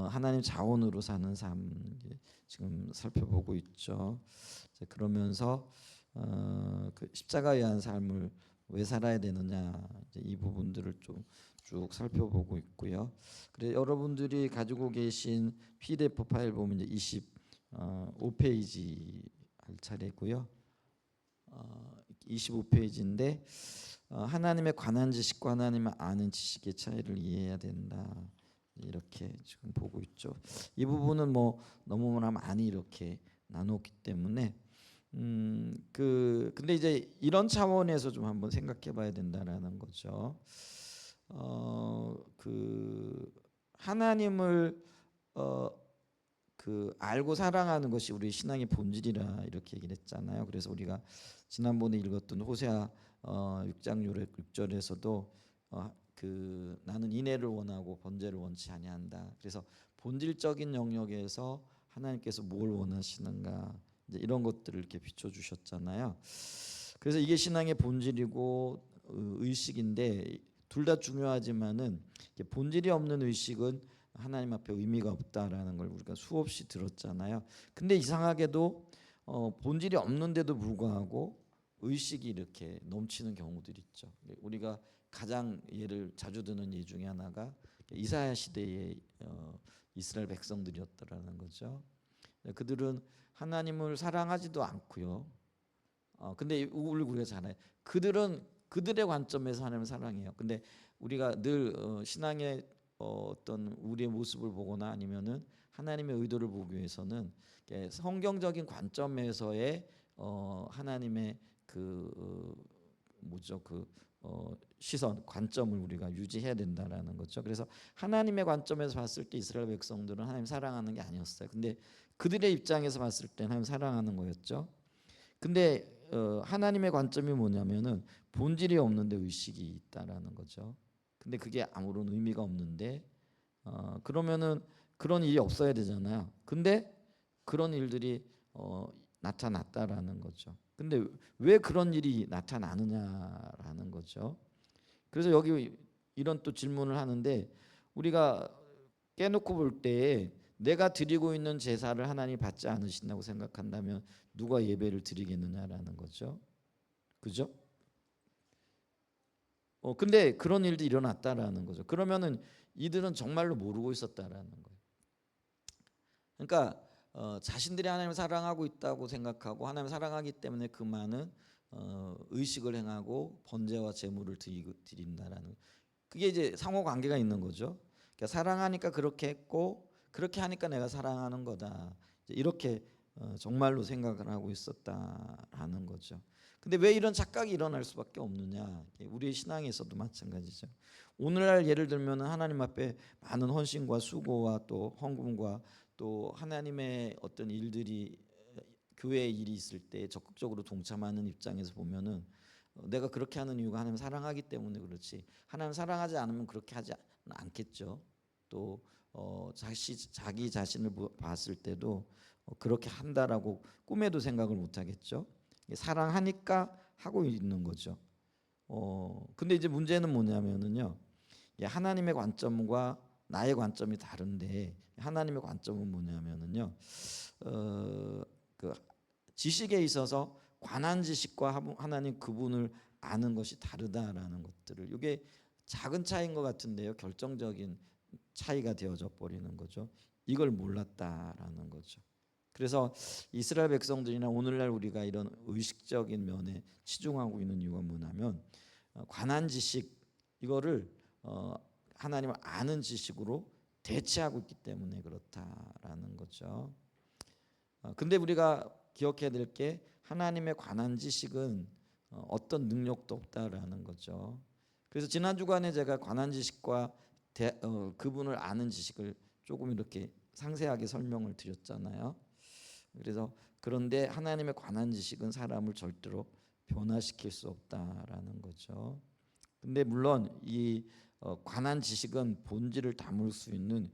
하나님 자원으로 사는 삶 지금 살펴보고 있죠. 그러면서 그 십자가에 의한 삶을 왜 살아야 되느냐 이 부분들을 좀 쭉 살펴보고 있고요. 그래 여러분들이 가지고 계신 PDF 파일 보면 이제 25페이지 할 차례고요. 25페이지인데 하나님에 관한 지식과 하나님을 아는 지식의 차이를 이해해야 된다. 이렇게 지금 보고 있죠. 이 부분은 뭐 너무나 많이 이렇게 나눴기 때문에 근데 이제 이런 차원에서 좀 한번 생각해 봐야 된다라는 거죠. 그 하나님을 그 알고 사랑하는 것이 우리 신앙의 본질이라 이렇게 얘기를 했잖아요. 그래서 우리가 지난번에 읽었던 호세아 6장 6절에서도 그 나는 인애를 원하고 번제를 원치 아니한다. 그래서 본질적인 영역에서 하나님께서 뭘 원하시는가 이제 이런 것들을 이렇게 비춰주셨잖아요. 그래서 이게 신앙의 본질이고 의식인데 둘 다 중요하지만은 본질이 없는 의식은 하나님 앞에 의미가 없다라는 걸 우리가 수없이 들었잖아요. 근데 이상하게도 본질이 없는데도 불구하고 의식이 이렇게 넘치는 경우들이 있죠. 우리가 가장 예를 자주 드는 예 중에 하나가 이사야 시대의 이스라엘 백성들이었더라는 거죠. 그들은 하나님을 사랑하지도 않고요. 근데 우리가 잘 알아요. 그들은 그들의 관점에서 하나님을 사랑해요. 근데 우리가 늘 신앙의 어떤 우리의 모습을 보거나 아니면은 하나님의 의도를 보기 위해서는 성경적인 관점에서의 하나님의 그 뭐죠 그 시선 관점을 우리가 유지해야 된다라는 거죠. 그래서 하나님의 관점에서 봤을 때 이스라엘 백성들은 하나님 사랑하는 게 아니었어요. 근데 그들의 입장에서 봤을 때 하나님 사랑하는 거였죠. 근데 하나님의 관점이 뭐냐면은 본질이 없는데 의식이 있다라는 거죠. 근데 그게 아무런 의미가 없는데 그러면은 그런 일이 없어야 되잖아요. 근데 그런 일들이 나타났다라는 거죠. 근데 왜 그런 일이 나타나느냐라는 거죠. 그래서 여기 이런 또 질문을 하는데 우리가 깨놓고 볼 때에 내가 드리고 있는 제사를 하나님이 받지 않으신다고 생각한다면 누가 예배를 드리겠느냐라는 거죠. 그죠? 근데 그런 일도 일어났다라는 거죠. 그러면은 이들은 정말로 모르고 있었다라는 거예요. 그러니까 자신들이 하나님을 사랑하고 있다고 생각하고 하나님을 사랑하기 때문에 그 많은 의식을 행하고 번제와 제물을 드린다라는 그게 이제 상호 관계가 있는 거죠. 그러니까 사랑하니까 그렇게 했고 그렇게 하니까 내가 사랑하는 거다. 이렇게 정말로 생각을 하고 있었다라는 거죠. 근데 왜 이런 착각이 일어날 수밖에 없느냐? 우리의 신앙에서도 마찬가지죠. 오늘날 예를 들면 하나님 앞에 많은 헌신과 수고와 또 헌금과 또 하나님의 어떤 일들이 교회의 일이 있을 때 적극적으로 동참하는 입장에서 보면은 내가 그렇게 하는 이유가 하나님 사랑하기 때문에 그렇지 하나님 사랑하지 않으면 그렇게 하지 않겠죠. 또 자기 자신을 봤을 때도 그렇게 한다라고 꿈에도 생각을 못 하겠죠. 사랑하니까 하고 있는 거죠. 근데 이제 문제는 뭐냐면은요. 하나님의 관점과 나의 관점이 다른데 하나님의 관점은 뭐냐면은요. 그 지식에 있어서 관한 지식과 하나님 그분을 아는 것이 다르다라는 것들을 이게 작은 차이인 것 같은데요. 결정적인 차이가 되어져 버리는 거죠. 이걸 몰랐다라는 거죠. 그래서 이스라엘 백성들이나 오늘날 우리가 이런 의식적인 면에 치중하고 있는 이유가 뭐냐면 관한 지식 이거를 하나님을 아는 지식으로 대체하고 있기 때문에 그렇다라는 거죠. 근데 우리가 기억해야 될 게 하나님의 관한 지식은 어떤 능력도 없다라는 거죠. 그래서 지난 주간에 제가 관한 지식과 그분을 아는 지식을 조금 이렇게 상세하게 설명을 드렸잖아요. 그래서 그런데 하나님의 관한 지식은 사람을 절대로 변화시킬 수 없다라는 거죠. 근데 물론 이 관한 지식은 본질을 담을 수 있는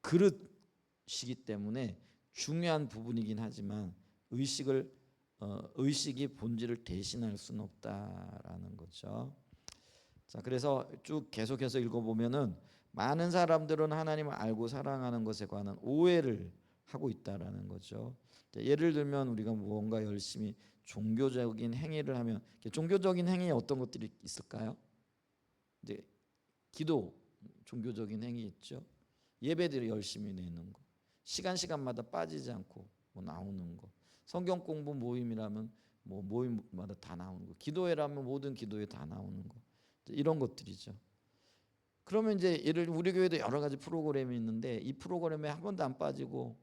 그릇이기 때문에 중요한 부분이긴 하지만 의식이 본질을 대신할 수는 없다라는 거죠. 자, 그래서 쭉 계속해서 읽어보면은 많은 사람들은 하나님을 알고 사랑하는 것에 관한 오해를 하고 있다라는 거죠. 예를 들면 우리가 무언가 열심히 종교적인 행위를 하면, 종교적인 행위에 어떤 것들이 있을까요? 이제 기도, 종교적인 행위 있죠. 예배들을 열심히 내는 거, 시간마다 빠지지 않고 뭐 나오는 거, 성경 공부 모임이라면 뭐 모임마다 다 나오는 거, 기도회라면 모든 기도회 다 나오는 거, 이런 것들이죠. 그러면 이제 예를 들어 우리 교회도 여러 가지 프로그램이 있는데 이 프로그램에 한 번도 안 빠지고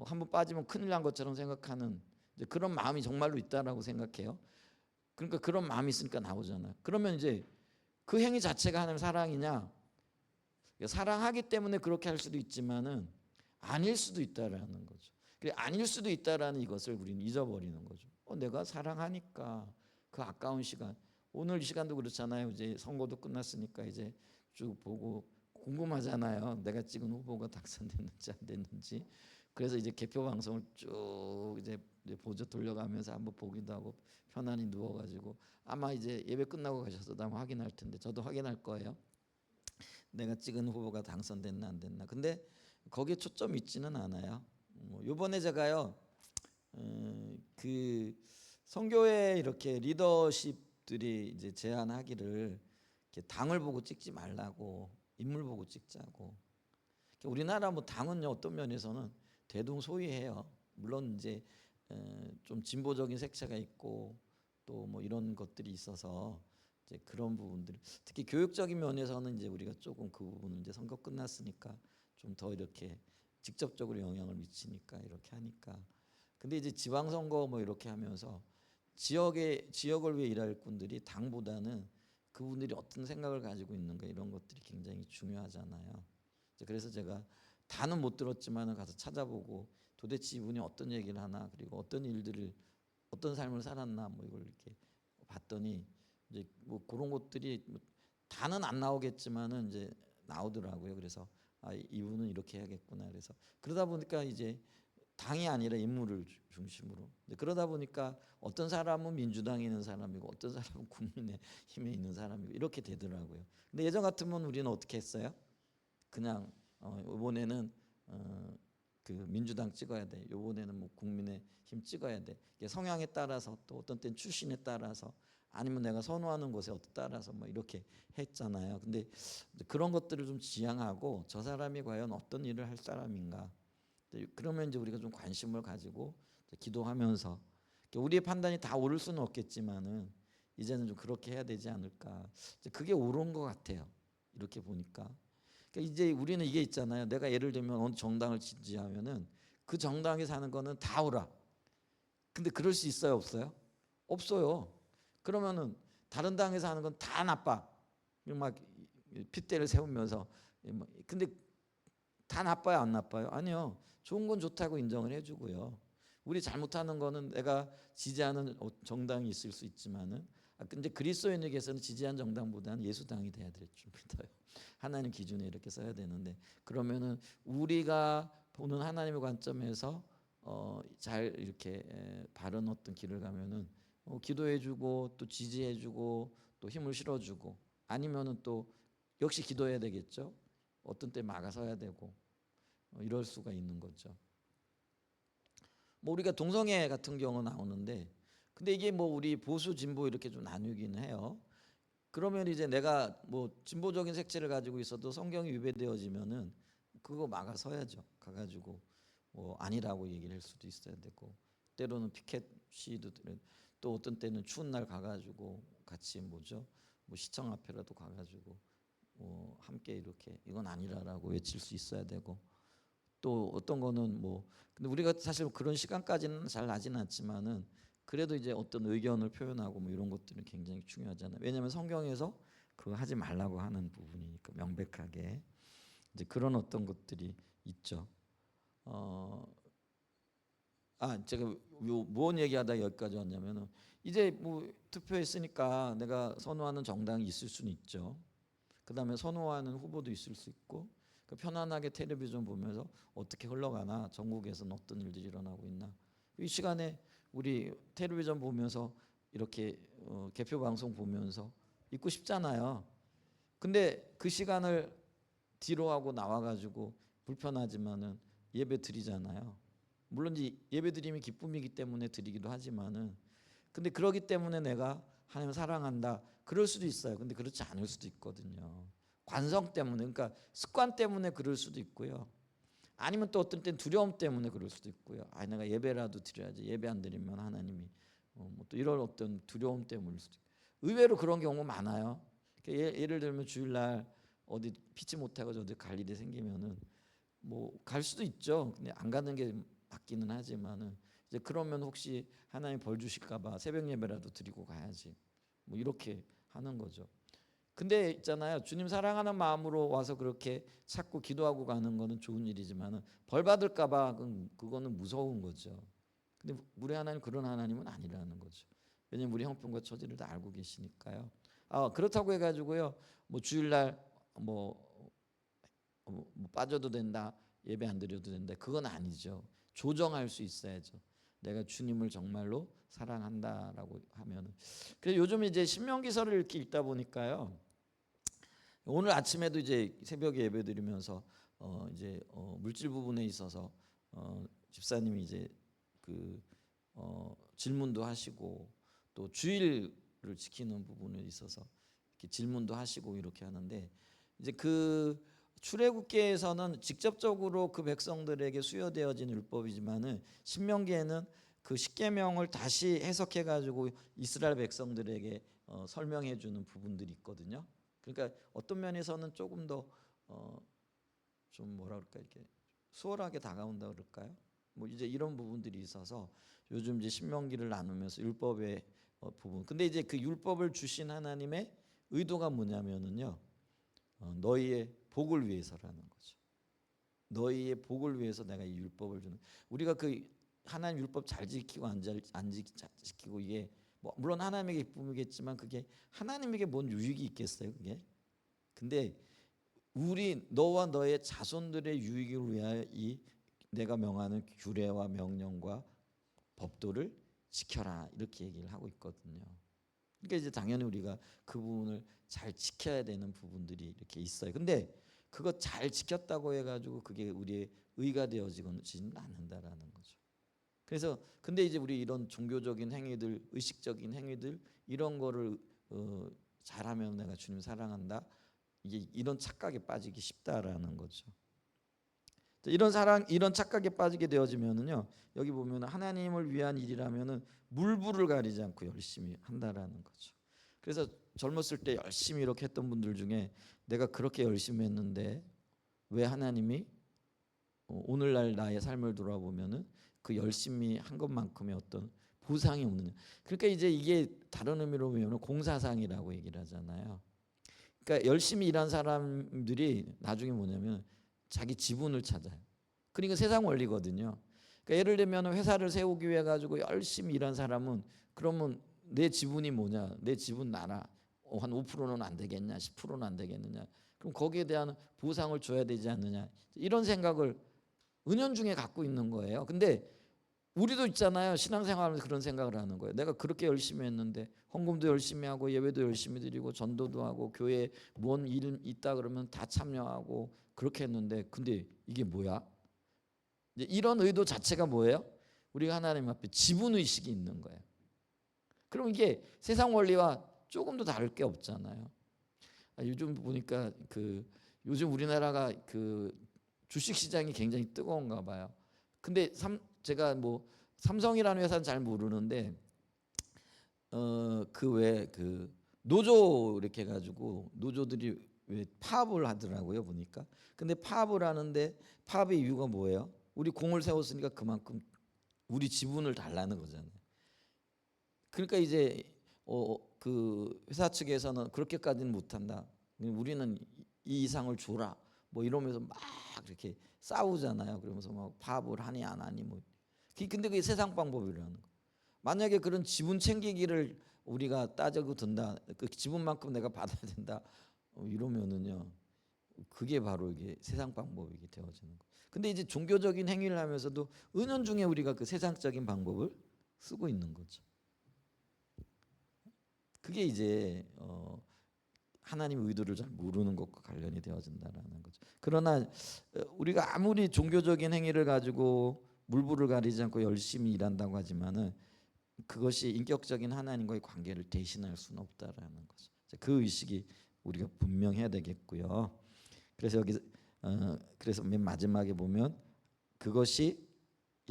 한 번 빠지면 큰일 난 것처럼 생각하는 그런 마음이 정말로 있다라고 생각해요. 그러니까 그런 마음이 있으니까 나오잖아요. 그러면 이제 그 행위 자체가 하나님 사랑이냐? 사랑하기 때문에 그렇게 할 수도 있지만은 아닐 수도 있다라는 거죠. 그래, 아닐 수도 있다라는 이것을 우리는 잊어버리는 거죠. 내가 사랑하니까 그 아까운 시간, 오늘 이 시간도 그렇잖아요. 이제 선거도 끝났으니까 이제 쭉 보고 궁금하잖아요. 내가 찍은 후보가 당선됐는지 안 됐는지. 그래서 이제 개표 방송을 쭉 이제 보조 돌려가면서 한번 보기도 하고 편안히 누워가지고 아마 이제 예배 끝나고 가셔서도 아마 확인할 텐데 저도 확인할 거예요. 내가 찍은 후보가 당선됐나 안 됐나. 근데 거기에 초점이 있지는 않아요. 요번에 제가요 그 선교회 이렇게 리더십들이 이제 제안하기를 이렇게 당을 보고 찍지 말라고, 인물 보고 찍자고. 우리나라 뭐 당은요 어떤 면에서는 대동소이해요. 물론 이제 좀 진보적인 색채가 있고 또 뭐 이런 것들이 있어서 이제 그런 부분들, 특히 교육적인 면에서는 이제 우리가 조금 그 부분은 이제 선거 끝났으니까 좀 더 이렇게 직접적으로 영향을 미치니까 이렇게 하니까. 근데 이제 지방선거 뭐 이렇게 하면서 지역을 위해 일할 분들이 당보다는 그분들이 어떤 생각을 가지고 있는가 이런 것들이 굉장히 중요하잖아요. 그래서 제가 다는 못 들었지만 가서 찾아보고 도대체 이분이 어떤 얘기를 하나, 그리고 어떤 일들을 어떤 삶을 살았나 뭐 이걸 이렇게 봤더니 이제 뭐 그런 것들이 다는 안 나오겠지만은 이제 나오더라고요. 그래서 이분은 이렇게 해야겠구나. 그래서 그러다 보니까 이제 당이 아니라 인물을 중심으로. 그러다 보니까 어떤 사람은 민주당에 있는 사람이고 어떤 사람은 국민의힘에 있는 사람이고 이렇게 되더라고요. 근데 예전 같으면 우리는 어떻게 했어요? 그냥 이번에는 그 민주당 찍어야 돼. 이번에는 뭐 국민의힘 찍어야 돼. 성향에 따라서 또 어떤 때는 출신에 따라서 아니면 내가 선호하는 곳에 따라서 뭐 이렇게 했잖아요. 근데 그런 것들을 좀 지향하고 저 사람이 과연 어떤 일을 할 사람인가. 그러면 이제 우리가 좀 관심을 가지고 기도하면서 우리의 판단이 다 옳을 수는 없겠지만은 이제는 좀 그렇게 해야 되지 않을까. 그게 옳은 것 같아요. 이렇게 보니까. 그러니까 이제 우리는 이게 있잖아요. 내가 예를 들면 어느 정당을 지지하면은 그 정당에 사는 거는 다 옳아. 근데 그럴 수 있어요, 없어요? 없어요. 그러면은 다른 당에서 하는 건 다 나빠. 막 핏대를 세우면서. 근데 다 나빠요, 안 나빠요? 아니요. 좋은 건 좋다고 인정을 해주고요. 우리 잘못하는 거는 내가 지지하는 정당이 있을 수 있지만은, 근데 그리스도인에게서는 지지한 정당보다는 예수당이 돼야 될 줄 믿어요. 하나님 기준에 이렇게 써야 되는데, 그러면은 우리가 보는 하나님의 관점에서 잘 이렇게 바른 어떤 길을 가면은 기도해주고 또 지지해주고 또 힘을 실어주고, 아니면은 또 역시 기도해야 되겠죠. 어떤 때 막아서야 되고 이럴 수가 있는 거죠. 뭐 우리가 동성애 같은 경우 나오는데, 근데 이게 뭐 우리 보수 진보 이렇게 좀 나뉘기는 해요. 그러면 이제 내가 뭐 진보적인 색채를 가지고 있어도 성경이 위배되어지면은 그거 막아서야죠. 가가지고 뭐 아니라고 얘기를 할 수도 있어야 되고, 때로는 피켓 시위도, 또 어떤 때는 추운 날 가가지고 같이 뭐 시청 앞에라도 가가지고 함께 이렇게 이건 아니라라고 외칠 수 있어야 되고, 또 어떤 거는 뭐 근데 우리가 사실 그런 시간까지는 잘 나지는 않지만은 그래도 이제 어떤 의견을 표현하고 뭐 이런 것들은 굉장히 중요하잖아요. 왜냐하면 성경에서 그거 하지 말라고 하는 부분이니까 명백하게 이제 그런 어떤 것들이 있죠. 제가 뭔 얘기하다 여기까지 왔냐면은 이제 뭐 투표했으니까 내가 선호하는 정당이 있을 수는 있죠. 그다음에 선호하는 후보도 있을 수 있고, 편안하게 텔레비전 보면서 어떻게 흘러가나, 전국에서는 어떤 일들이 일어나고 있나, 이 시간에 우리 텔레비전 보면서 이렇게 개표 방송 보면서 있고 싶잖아요. 근데 그 시간을 뒤로 하고 나와가지고 불편하지만은 예배 드리잖아요. 물론 이제 예배 드림이 기쁨이기 때문에 드리기도 하지만은, 근데 그러기 때문에 내가 하나님을 사랑한다 그럴 수도 있어요. 근데 그렇지 않을 수도 있거든요. 관성 때문에, 그러니까 습관 때문에 그럴 수도 있고요. 아니면 또 어떤 때는 두려움 때문에 그럴 수도 있고요. 아, 내가 예배라도 드려야지, 예배 안 드리면 하나님이 뭐또 이런 어떤 두려움 때문일 수도 있고. 의외로 그런 경우 많아요. 그러니까 예를 들면 주일날 어디 피치 못하고 어디 갈 일이 생기면은 뭐 갈 수도 있죠. 근데 안 가는 게 맞기는 하지만은, 이제 그러면 혹시 하나님 벌 주실까봐 새벽 예배라도 드리고 가야지, 뭐 이렇게 하는 거죠. 근데 있잖아요, 주님 사랑하는 마음으로 와서 그렇게 찾고 기도하고 가는 거는 좋은 일이지만은 벌 받을까봐 그거는 무서운 거죠. 근데 우리 하나님 그런 하나님은 아니라는 거죠. 왜냐면 우리 형편과 처지를 다 알고 계시니까요. 그렇다고 해가지고요, 뭐 주일날 뭐 빠져도 된다, 예배 안 드려도 된다, 그건 아니죠. 조정할 수 있어야죠. 내가 주님을 정말로 사랑한다라고 하면은. 그래서 요즘 이제 신명기서를 이렇게 읽다 보니까요, 오늘 아침에도 이제 새벽에 예배 드리면서 이제 물질 부분에 있어서 집사님이 이제 그 질문도 하시고, 또 주일을 지키는 부분에 있어서 이렇게 질문도 하시고 이렇게 하는데, 이제 그 출애굽기에서는 직접적으로 그 백성들에게 수여되어진 율법이지만은 신명기에는 그 십계명을 다시 해석해 가지고 이스라엘 백성들에게 설명해 주는 부분들이 있거든요. 그러니까 어떤 면에서는 조금 더 좀 뭐라 그럴까, 이렇게 수월하게 다가온다 그럴까요? 뭐 이제 이런 부분들이 있어서 요즘 이제 신명기를 나누면서 율법의 부분. 근데 이제 그 율법을 주신 하나님의 의도가 뭐냐면은요, 너희의 복을 위해서라는 거죠. 너희의 복을 위해서 내가 이 율법을 주는. 우리가 그 하나님 율법 잘 지키고 안 지키고, 이게 뭐 물론 하나님에게 기쁨이겠지만 그게 하나님에게 뭔 유익이 있겠어요, 그게? 근데 우리 너와 너의 자손들의 유익을 위하여 이 내가 명하는 규례와 명령과 법도를 지켜라, 이렇게 얘기를 하고 있거든요. 그러니까 이제 당연히 우리가 그 부분을 잘 지켜야 되는 부분들이 이렇게 있어요. 근데 그거 잘 지켰다고 해가지고 그게 우리의 의가 되어지지는 않는다라는 거죠. 그래서 근데 이제 우리 이런 종교적인 행위들, 의식적인 행위들, 이런 거를 잘하면 내가 주님 사랑한다, 이게 이런 착각에 빠지기 쉽다라는 거죠. 이런 착각에 빠지게 되어지면은요, 여기 보면 하나님을 위한 일이라면은 물불을 가리지 않고 열심히 한다라는 거죠. 그래서 젊었을 때 열심히 이렇게 했던 분들 중에 내가 그렇게 열심히 했는데 왜 하나님이 오늘날 나의 삶을 돌아보면은 그 열심히 한 것만큼의 어떤 보상이 없느냐. 그러니까 이제 이게 다른 의미로 보면 공사상이라고 얘기를 하잖아요. 그러니까 열심히 일한 사람들이 나중에 뭐냐면 자기 지분을 찾아요. 그러니까 세상 원리거든요. 그러니까 예를 들면 회사를 세우기 위해 가지고 열심히 일한 사람은, 그러면 내 지분이 뭐냐? 내 지분 나라 한 5%는 안 되겠냐? 10%는 안 되겠느냐? 그럼 거기에 대한 보상을 줘야 되지 않느냐? 이런 생각을 은연중에 갖고 있는 거예요. 근데 우리도 있잖아요. 신앙생활하면서 그런 생각을 하는 거예요. 내가 그렇게 열심히 했는데 헌금도 열심히 하고 예배도 열심히 드리고 전도도 하고 교회에 뭔 일 있다 그러면 다 참여하고 그렇게 했는데, 근데 이게 뭐야? 이제 이런 의도 자체가 뭐예요? 우리가 하나님 앞에 지분의식이 있는 거예요. 그럼 이게 세상 원리와 조금도 다를 게 없잖아요. 요즘 보니까 요즘 우리나라가 주식 시장이 굉장히 뜨거운가 봐요. 근데 제가 뭐 삼성이라는 회사는 잘 모르는데 노조 이렇게 해가지고 노조들이 왜 파업을 하더라고요, 보니까. 근데 파업을 하는데 파업의 이유가 뭐예요? 우리 공을 세웠으니까 그만큼 우리 지분을 달라는 거잖아요. 그러니까 이제 그 회사 측에서는 그렇게까지는 못한다, 우리는 이 이상을 줘라, 뭐 이러면서 막 이렇게 싸우잖아요. 그러면서 막 파업을 하니 안 하니 뭐. 근데 그게 세상 방법이라는 거. 만약에 그런 지분 챙기기를 우리가 따져고 든다, 그 지분만큼 내가 받아야 된다, 이러면은요, 그게 바로 이게 세상 방법이 되어지는 거. 근데 이제 종교적인 행위를 하면서도 은연중에 우리가 그 세상적인 방법을 쓰고 있는 거죠. 그게 이제 하나님의 의도를 잘 모르는 것과 관련이 되어진다라는 거죠. 그러나 우리가 아무리 종교적인 행위를 가지고 물불을 가리지 않고 열심히 일한다고 하지만은 그것이 인격적인 하나님과의 관계를 대신할 수는 없다라는 거죠. 그 의식이 우리가 분명해야 되겠고요. 그래서 여기 그래서 맨 마지막에 보면 그것이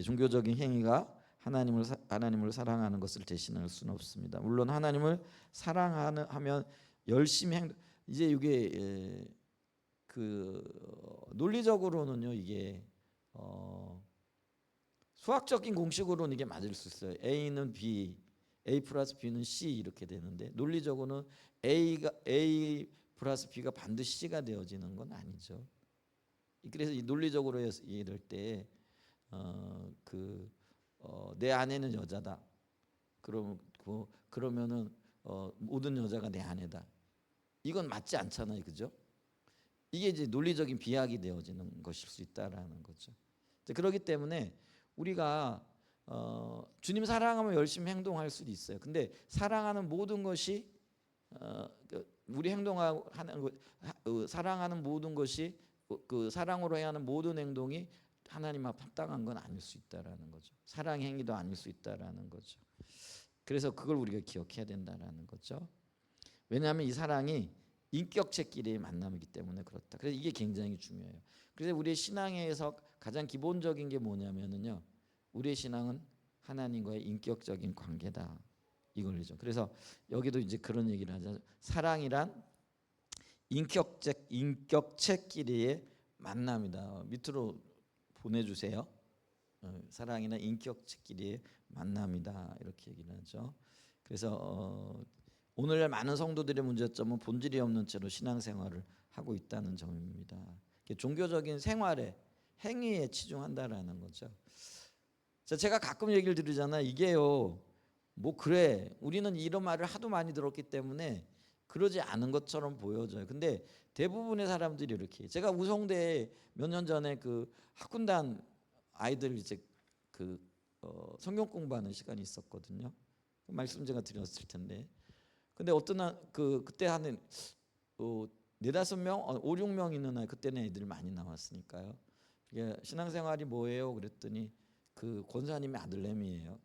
종교적인 행위가 하나님을 사랑하는 것을 대신할 수는 없습니다. 물론 하나님을 사랑하면 열심히 이제 이게 그 논리적으로는요 이게 수학적인 공식으로는 이게 맞을 수 있어요. A는 B, A 플러스 B는 C 이렇게 되는데 논리적으로는 A 플러스 B가 반드시 C가 되어지는 건 아니죠. 그래서 이 논리적으로 이럴 때 내 아내는 여자다. 그러면은 모든 여자가 내 아내다. 이건 맞지 않잖아요, 그죠? 이게 이제 논리적인 비약이 되어지는 것일 수 있다라는 거죠. 그렇기 때문에 우리가 주님 사랑하면 열심히 행동할 수도 있어요. 근데 사랑하는 모든 것이 우리 행동하고 사랑하는 모든 것이 그 사랑으로 해야 하는 모든 행동이 하나님 앞 합당한 건 아닐 수 있다라는 거죠. 사랑 행위도 아닐 수 있다라는 거죠. 그래서 그걸 우리가 기억해야 된다라는 거죠. 왜냐하면 이 사랑이 인격체끼리의 만남이기 때문에 그렇다. 그래서 이게 굉장히 중요해요. 그래서 우리의 신앙에서 가장 기본적인 게 뭐냐면은요. 우리의 신앙은 하나님과의 인격적인 관계다. 이걸죠. 그래서 여기도 이제 그런 얘기를 하죠. 사랑이란 인격체끼리의 만남이다. 밑으로 보내주세요. 사랑이나 인격체끼리의 만남이다. 이렇게 얘기를 하죠. 그래서 오늘날 많은 성도들의 문제점은 본질이 없는 채로 신앙생활을 하고 있다는 점입니다. 종교적인 생활에 행위에 치중한다라는 거죠. 제가 가끔 얘기를 드리잖아요. 이게요. 뭐 그래. 우리는 이런 말을 하도 많이 들었기 때문에 그러지 않은 것처럼 보여져요. 근데 대부분의 사람들이 이렇게. 제가 우성대에 몇 년 전에 그 학군단 아이들 이제 그 성경 공부하는 시간이 있었거든요. 말씀 제가 드렸을 텐데. 근데 어떤 그때 하는 네다섯 명, 5, 6명 있는 그때는 애들이 많이 나왔으니까요. 신앙생활이 뭐예요? 그랬더니 그 권사님의 아들내미예요.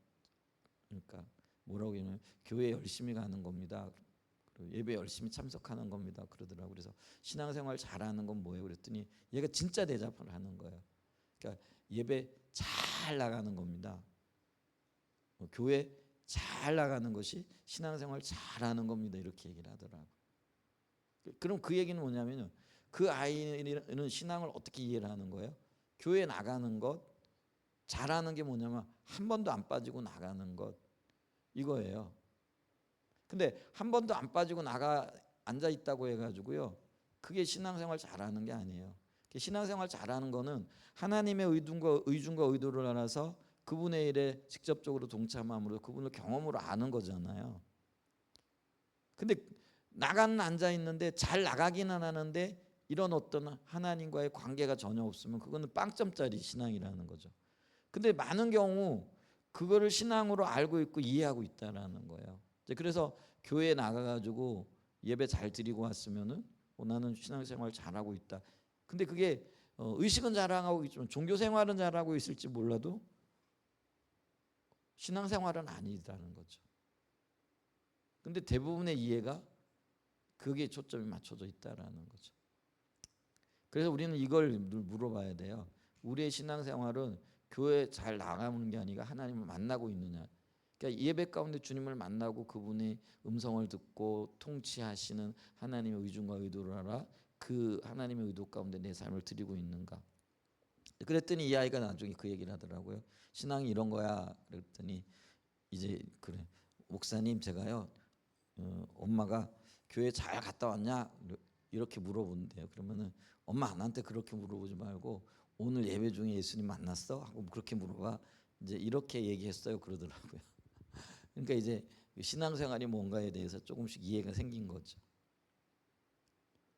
그러니까 뭐라고 하냐면 교회 열심히 가는 겁니다. 예배 열심히 참석하는 겁니다. 그러더라고요. 그래서 신앙생활 잘하는 건 뭐예요? 그랬더니 얘가 진짜 대답을 하는 거예요. 그러니까 예배 잘 나가는 겁니다. 교회 잘 나가는 것이 신앙생활 잘하는 겁니다. 이렇게 얘기를 하더라고요. 그럼 그 얘기는 뭐냐면요. 그 아이는 신앙을 어떻게 이해를 하는 거예요? 교회 나가는 것, 잘하는 게 뭐냐면 한 번도 안 빠지고 나가는 것 이거예요. 근데 한 번도 안 빠지고 앉아 있다고 해가지고요. 그게 신앙생활 잘하는 게 아니에요. 신앙생활 잘하는 거는 하나님의 의중과 의도를 알아서 그분의 일에 직접적으로 동참함으로 그분을 경험으로 아는 거잖아요. 근데 나가는 앉아 있는데 잘 나가기는 하는데 이런 어떤 하나님과의 관계가 전혀 없으면 그거는 빵점짜리 신앙이라는 거죠. 근데 많은 경우 그거를 신앙으로 알고 있고 이해하고 있다라는 거예요. 그래서 교회에 나가가지고 예배 잘 드리고 왔으면은 나는 신앙생활 잘하고 있다. 근데 그게 의식은 잘하고 있지만 종교생활은 잘하고 있을지 몰라도 신앙생활은 아니다는 거죠. 근데 대부분의 이해가 그게 초점이 맞춰져 있다라는 거죠. 그래서 우리는 이걸 늘 물어봐야 돼요. 우리의 신앙생활은 교회 잘 나가는 게 아니라 하나님을 만나고 있느냐. 그러니까 예배 가운데 주님을 만나고 그분의 음성을 듣고 통치하시는 하나님의 의중과 의도를 알아 그 하나님의 의도 가운데 내 삶을 드리고 있는가. 그랬더니 이 아이가 나중에 그 얘기를 하더라고요. 신앙이 이런 거야. 그랬더니 이제 그래 목사님 제가요 엄마가 교회 잘 갔다 왔냐 이렇게 물어본대요. 그러면은 엄마 나한테 그렇게 물어보지 말고 오늘 예배 중에 예수님 만났어? 하고 그렇게 물어봐. 이제 이렇게 얘기했어요. 그러더라고요. 그러니까 이제 신앙생활이 뭔가에 대해서 조금씩 이해가 생긴 거죠.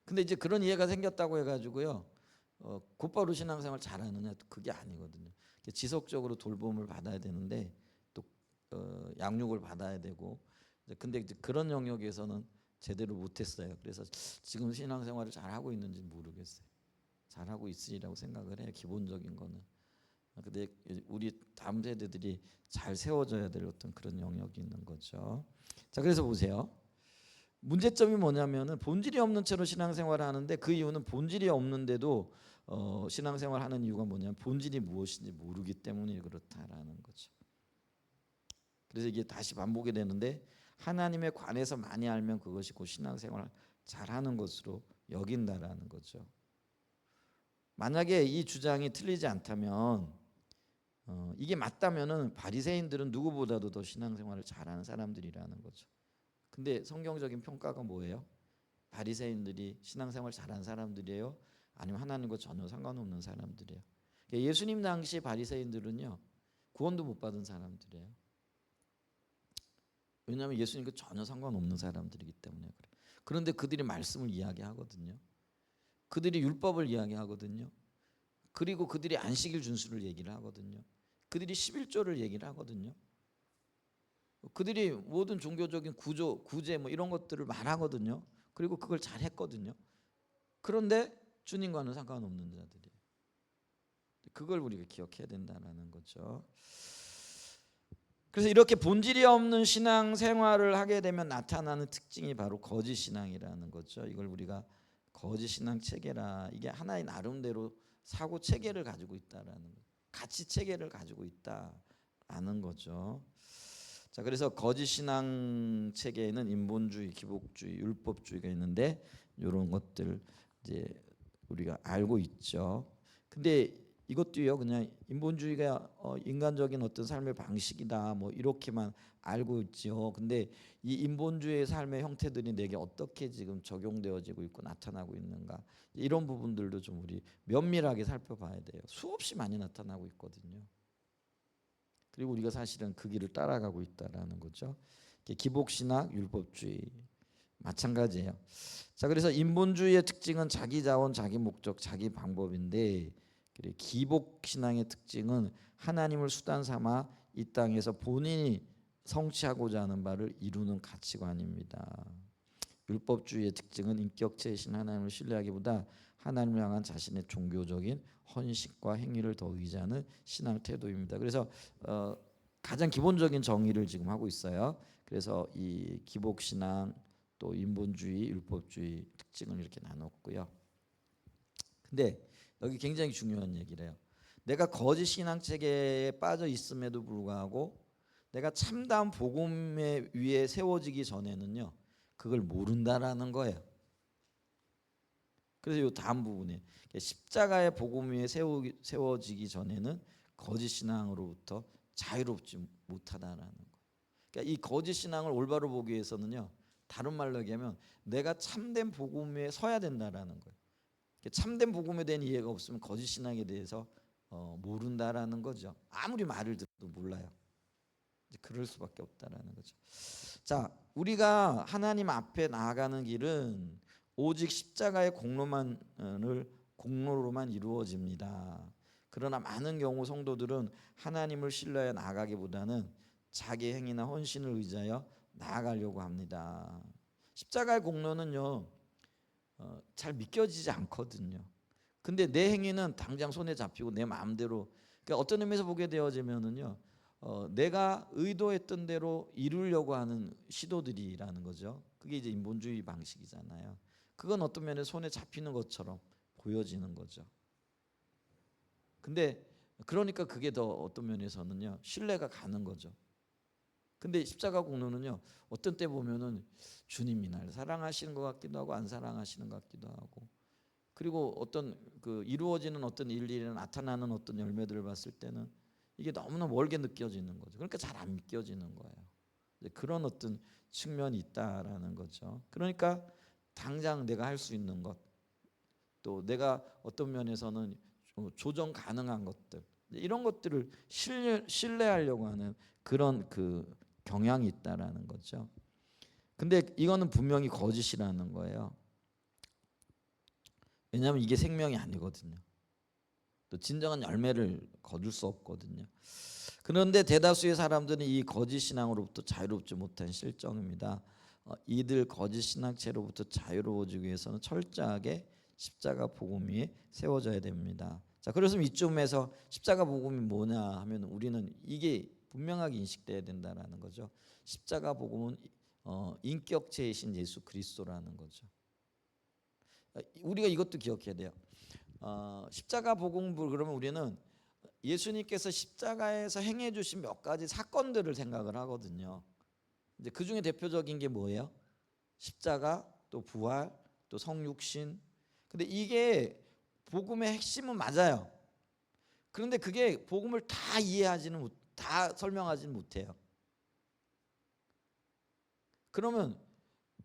근데 이제 그런 이해가 생겼다고 해가지고요. 곧바로 신앙생활 잘하느냐 그게 아니거든요. 지속적으로 돌봄을 받아야 되는데 또 양육을 받아야 되고 근데 이제 그런 영역에서는 제대로 못했어요. 그래서 지금 신앙생활을 잘하고 있는지 모르겠어요. 잘하고 있으리라고 생각을 해요. 기본적인 거는. 근데 우리 다음 세대들이 잘 세워져야 될 어떤 그런 영역이 있는 거죠. 자, 그래서 보세요. 문제점이 뭐냐면은 본질이 없는 채로 신앙생활을 하는데 그 이유는 본질이 없는데도 신앙생활 하는 이유가 뭐냐면 본질이 무엇인지 모르기 때문에 그렇다라는 거죠. 그래서 이게 다시 반복이 되는데 하나님에 관해서 많이 알면 그것이 곧 신앙생활 잘하는 것으로 여긴다라는 거죠. 만약에 이 주장이 틀리지 않다면 이게 맞다면은 바리새인들은 누구보다도 더 신앙생활을 잘하는 사람들이라는 거죠. 근데 성경적인 평가가 뭐예요? 바리새인들이 신앙생활 잘한 사람들이에요? 아니면 하나님과 전혀 상관없는 사람들이에요? 그러니까 예수님 당시 바리새인들은요 구원도 못 받은 사람들이에요. 왜냐하면 예수님과 전혀 상관없는 사람들이기 때문에 그래요. 그런데 그들이 말씀을 이야기하거든요. 그들이 율법을 이야기하거든요. 그리고 그들이 안식일 준수를 얘기를 하거든요. 그들이 11조를 얘기를 하거든요. 그들이 모든 종교적인 구조, 구제 뭐 이런 것들을 말하거든요. 그리고 그걸 잘 했거든요. 그런데 주님과는 상관없는 자들이에요. 그걸 우리가 기억해야 된다는 거죠. 그래서 이렇게 본질이 없는 신앙 생활을 하게 되면 나타나는 특징이 바로 거짓 신앙이라는 거죠. 이걸 우리가 거짓 신앙 체계라, 이게 하나의 나름대로 사고 체계를 가지고 있다라는 거, 가치 체계를 가지고 있다라는 거죠. 자, 그래서 거짓 신앙 체계에는 인본주의, 기복주의, 율법주의가 있는데 이런 것들 이제 우리가 알고 있죠. 근데 이것도요 그냥 인본주의가 인간적인 어떤 삶의 방식이다 뭐 이렇게만 알고 있죠. 근데 이 인본주의의 삶의 형태들이 내게 어떻게 지금 적용되어지고 있고 나타나고 있는가, 이런 부분들도 좀 우리 면밀하게 살펴봐야 돼요. 수없이 많이 나타나고 있거든요. 그리고 우리가 사실은 그 길을 따라가고 있다라는 거죠. 기복신학, 율법주의 마찬가지예요. 자, 그래서 인본주의의 특징은 자기 자원, 자기 목적, 자기 방법인데, 기복신앙의 특징은 하나님을 수단 삼아 이 땅에서 본인이 성취하고자 하는 바를 이루는 가치관입니다. 율법주의의 특징은 인격체이신 하나님을 신뢰하기보다 하나님을 향한 자신의 종교적인 헌신과 행위를 더 의지하는 신앙 태도입니다. 그래서 가장 기본적인 정의를 지금 하고 있어요. 그래서 이 기복신앙 또 인본주의, 율법주의 특징을 이렇게 나눴고요. 근데 여기 굉장히 중요한 얘기를 해요. 내가 거짓 신앙 체계에 빠져 있음에도 불구하고 내가 참다운 복음의 위에 세워지기 전에는요 그걸 모른다라는 거예요. 그래서 이 다음 부분에 십자가의 복음 위에 세워지기 전에는 거짓 신앙으로부터 자유롭지 못하다라는 거예요. 그러니까 이 거짓 신앙을 올바로 보기 위해서는요 다른 말로 얘기하면 내가 참된 복음 위에 서야 된다라는 거예요. 참된 복음에 대한 이해가 없으면 거짓 신앙에 대해서 모른다라는 거죠. 아무리 말을 들어도 몰라요. 그럴 수밖에 없다라는 거죠. 자, 우리가 하나님 앞에 나아가는 길은 오직 십자가의 공로로만 이루어집니다. 그러나 많은 경우 성도들은 하나님을 신뢰해 나아가기보다는 자기 행위나 헌신을 의지하여 나아가려고 합니다. 십자가의 공로는요 잘 믿겨지지 않거든요. 근데 내 행위는 당장 손에 잡히고 내 마음대로, 그러니까 어떤 의미에서 보게 되어지면은요 내가 의도했던 대로 이루려고 하는 시도들이라는 거죠. 그게 이제 인본주의 방식이잖아요. 그건 어떤 면에 손에 잡히는 것처럼 보여지는 거죠. 근데 그러니까 그게 더 어떤 면에서는요 신뢰가 가는 거죠. 근데 십자가 공로는요 어떤 때 보면은 주님이 날 사랑하시는 것 같기도 하고 안 사랑하시는 것 같기도 하고, 그리고 어떤 그 이루어지는 어떤 일들이나 나타나는 어떤 열매들을 봤을 때는 이게 너무나 멀게 느껴지는 거죠. 그러니까 잘 안 믿겨지는 거예요. 그런 어떤 측면이 있다라는 거죠. 그러니까 당장 내가 할 수 있는 것, 또 내가 어떤 면에서는 조정 가능한 것들, 이런 것들을 신뢰하려고 하는 그런 그 경향이 있다라는 거죠. 근데 이거는 분명히 거짓이라는 거예요. 왜냐하면 이게 생명이 아니거든요. 또 진정한 열매를 거둘 수 없거든요. 그런데 대다수의 사람들은 이 거짓 신앙으로부터 자유롭지 못한 실정입니다. 이들 거짓 신학체로부터 자유로워지기 위해서는 철저하게 십자가 복음 위에 세워져야 됩니다. 자, 그래서 이쯤에서 십자가 복음이 뭐냐 하면 우리는 이게 분명하게 인식돼야 된다라는 거죠. 십자가 복음은 인격체이신 예수 그리스도라는 거죠. 우리가 이것도 기억해야 돼요. 십자가 복음부 그러면 우리는 예수님께서 십자가에서 행해 주신 몇 가지 사건들을 생각을 하거든요. 이제 그 중에 대표적인 게 뭐예요? 십자가, 또 부활, 또 성육신. 근데 이게 복음의 핵심은 맞아요. 그런데 그게 복음을 다 설명하지는 못해요. 그러면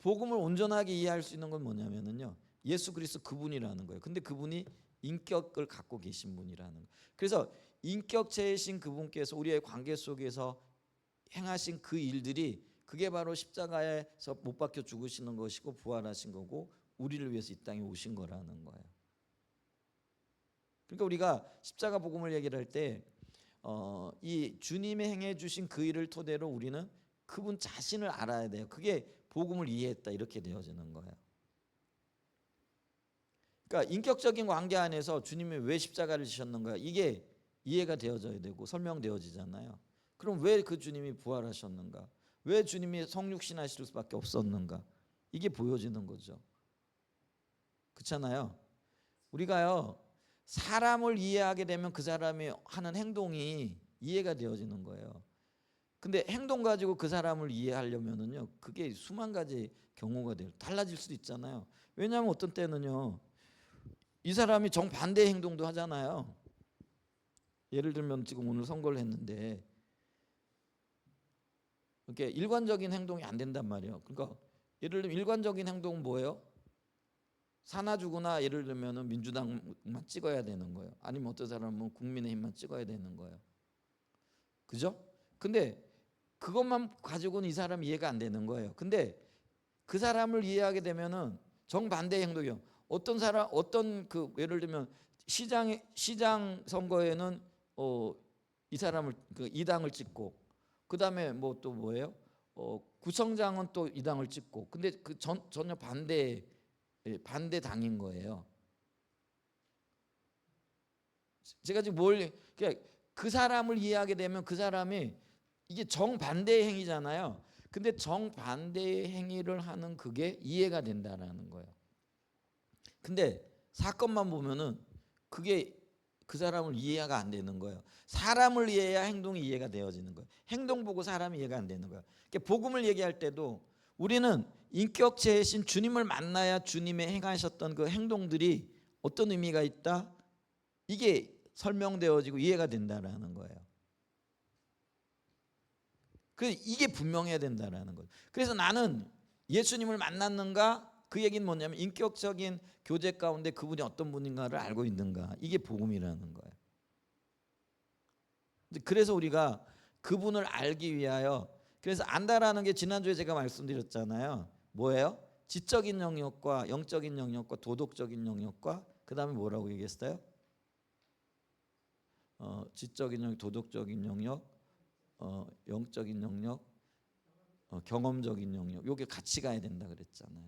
복음을 온전하게 이해할 수 있는 건 뭐냐면요, 예수 그리스도 그분이라는 거예요. 근데 그분이 인격을 갖고 계신 분이라는 거예요. 그래서 인격체이신 그분께서 우리의 관계 속에서 행하신 그 일들이 그게 바로 십자가에서 못 박혀 죽으시는 것이고 부활하신 거고 우리를 위해서 이 땅에 오신 거라는 거예요. 그러니까 우리가 십자가 복음을 얘기를 할 때 이 주님이 행해 주신 그 일을 토대로 우리는 그분 자신을 알아야 돼요. 그게 복음을 이해했다 이렇게 되어지는 거예요. 그러니까 인격적인 관계 안에서 주님이 왜 십자가를 지셨는가 이게 이해가 되어져야 되고 설명되어지잖아요. 그럼 왜 그 주님이 부활하셨는가? 왜 주님이 성육신 하실 수밖에 없었는가? 이게 보여지는 거죠. 그렇잖아요. 우리가요 사람을 이해하게 되면 그 사람이 하는 행동이 이해가 되어지는 거예요. 근데 행동 가지고 그 사람을 이해하려면은요 그게 수만 가지 경우가 달라질 수도 있잖아요. 왜냐하면 어떤 때는요 이 사람이 정반대의 행동도 하잖아요. 예를 들면 지금 오늘 선거를 했는데 이렇게 일관적인 행동이 안 된단 말이에요. 그러니까 예를 들면 일관적인 행동은 뭐예요? 사나 죽으나 예를 들면 민주당만 찍어야 되는 거예요. 아니면 어떤 사람은 국민의힘만 찍어야 되는 거예요. 그죠? 근데 그것만 가지고는 이 사람 이해가 안 되는 거예요. 근데 그 사람을 이해하게 되면은 정반대의 행동이요. 어떤 그 예를 들면 시장 선거에는 이 사람을 이 당을 찍고 그다음에 뭐 또 뭐예요? 구청장은 또 이 당을 찍고 근데 그 전혀 반대 당인 거예요. 제가 지금 그러니까 그 사람을 이해하게 되면 그 사람이 이게 정반대의 행위잖아요. 근데 정반대의 행위를 하는 그게 이해가 된다라는 거예요. 근데 사건만 보면은 그게 그 사람을 이해가 안 되는 거예요. 사람을 이해해야 행동이 이해가 되어지는 거예요. 행동 보고 사람이 이해가 안 되는 거예요. 그러니까 복음을 얘기할 때도 우리는 인격체이신 주님을 만나야 주님의 행하셨던 그 행동들이 어떤 의미가 있다? 이게 설명되어지고 이해가 된다라는 거예요. 이게 분명해야 된다라는 거예요. 그래서 나는 예수님을 만났는가? 그 얘기는 뭐냐면 인격적인 교제 가운데 그분이 어떤 분인가를 알고 있는가? 이게 복음이라는 거예요. 그래서 우리가 그분을 알기 위하여 그래서 안다라는 게 지난주에 제가 말씀드렸잖아요. 뭐예요? 지적인 영역과 영적인 영역과 도덕적인 영역과 그 다음에 뭐라고 얘기했어요? 지적인 영역, 도덕적인 영역, 영적인 영역, 경험적인 영역. 요게 같이 가야 된다 그랬잖아요.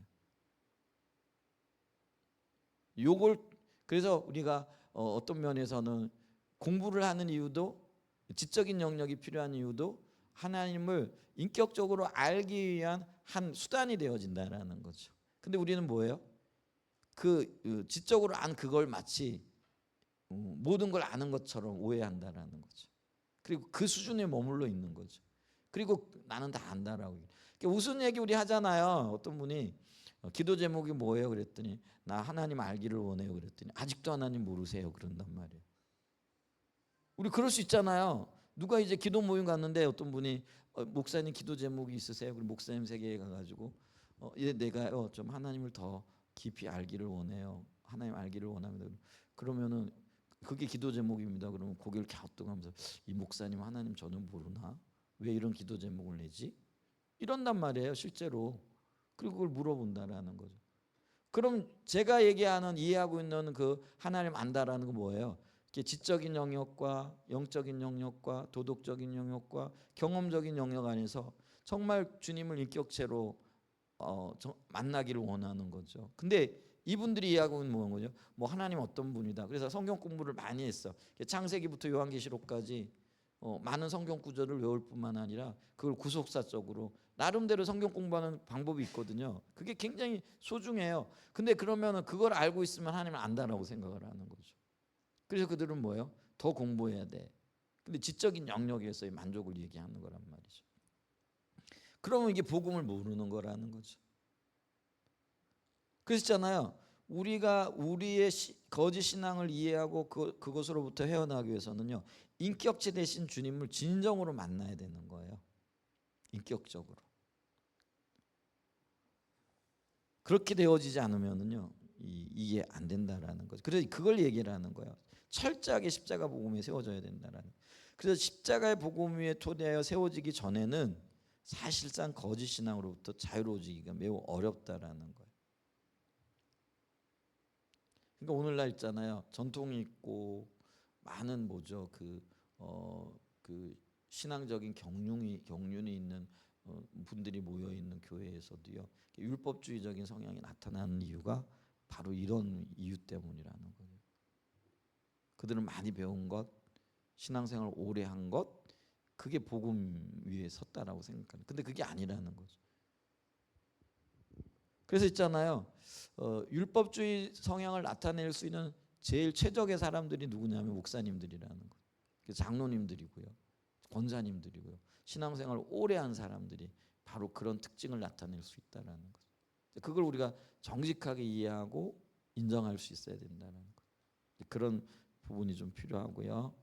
요걸 그래서 우리가 어떤 면에서는 공부를 하는 이유도 지적인 영역이 필요한 이유도 하나님을 인격적으로 알기 위한 한 수단이 되어진다라는 거죠. 근데 우리는 뭐예요? 그 지적으로 안 그걸 마치 모든 걸 아는 것처럼 오해한다라는 거죠. 그리고 그 수준에 머물러 있는 거죠. 그리고 나는 다 안다라고. 그러니까 무슨 얘기 우리 하잖아요. 어떤 분이 기도 제목이 뭐예요? 그랬더니 나 하나님 알기를 원해요. 그랬더니 아직도 하나님 모르세요. 그런단 말이에요. 우리 그럴 수 있잖아요. 누가 이제 기도 모임 갔는데 어떤 분이 목사님 기도 제목이 있으세요? 그럼 목사님 세계에 가가지고 내가 좀 하나님을 더 깊이 알기를 원해요. 하나님 알기를 원합니다. 그러면은 그게 기도 제목입니다. 그러면 고개를 갸우뚱하면서 이 목사님 하나님 전혀 모르나? 왜 이런 기도 제목을 내지? 이런단 말이에요. 실제로. 그리고 그걸 물어본다라는 거죠. 그럼 제가 얘기하는 이해하고 있는 그 하나님 안다라는 건 뭐예요? 지적인 영역과 영적인 영역과 도덕적인 영역과 경험적인 영역 안에서 정말 주님을 인격체로 만나기를 원하는 거죠. 근데 이분들이 이야기하는 건 뭐죠? 뭐 하나님 어떤 분이다. 그래서 성경 공부를 많이 했어. 창세기부터 요한계시록까지 많은 성경 구절을 외울 뿐만 아니라 그걸 구속사적으로 나름대로 성경 공부하는 방법이 있거든요. 그게 굉장히 소중해요. 근데 그러면은 그걸 알고 있으면 하나님을 안다라고 생각을 하는 거죠. 그래서 그들은 뭐예요? 더 공부해야 돼. 근데 지적인 영역에서의 만족을 얘기하는 거란 말이죠. 그러면 이게 복음을 모르는 거라는 거죠. 그렇잖아요. 우리가 우리의 거짓 신앙을 이해하고 그것으로부터 헤어나기 위해서는요, 인격체 대신 주님을 진정으로 만나야 되는 거예요. 인격적으로. 그렇게 되어지지 않으면은요, 이게 안 된다라는 거죠. 그래서 그걸 얘기를 하는 거예요. 철저하게 십자가 복음에 세워져야 된다라는. 그래서 십자가의 복음 위에 토대하여 세워지기 전에는 사실상 거짓 신앙으로부터 자유로워지기가 매우 어렵다라는 거예요. 그러니까 오늘날 있잖아요. 전통이 있고 많은 뭐죠 그 신앙적인 경륜이 있는 분들이 모여 있는 교회에서도요. 율법주의적인 성향이 나타나는 이유가 바로 이런 이유 때문이라는 거예요. 그들은 많이 배운 것, 신앙생활을 오래 한 것, 그게 복음 위에 섰다라고 생각하는. 근데 그게 아니라는 거죠. 그래서 있잖아요. 율법주의 성향을 나타낼 수 있는 제일 최적의 사람들이 누구냐면 목사님들이라는 거예요. 장로님들이고요, 권사님들이고요. 신앙생활을 오래 한 사람들이 바로 그런 특징을 나타낼 수 있다라는 거죠. 그걸 우리가 정직하게 이해하고 인정할 수 있어야 된다는 거. 그런 부분이 좀 필요하고요.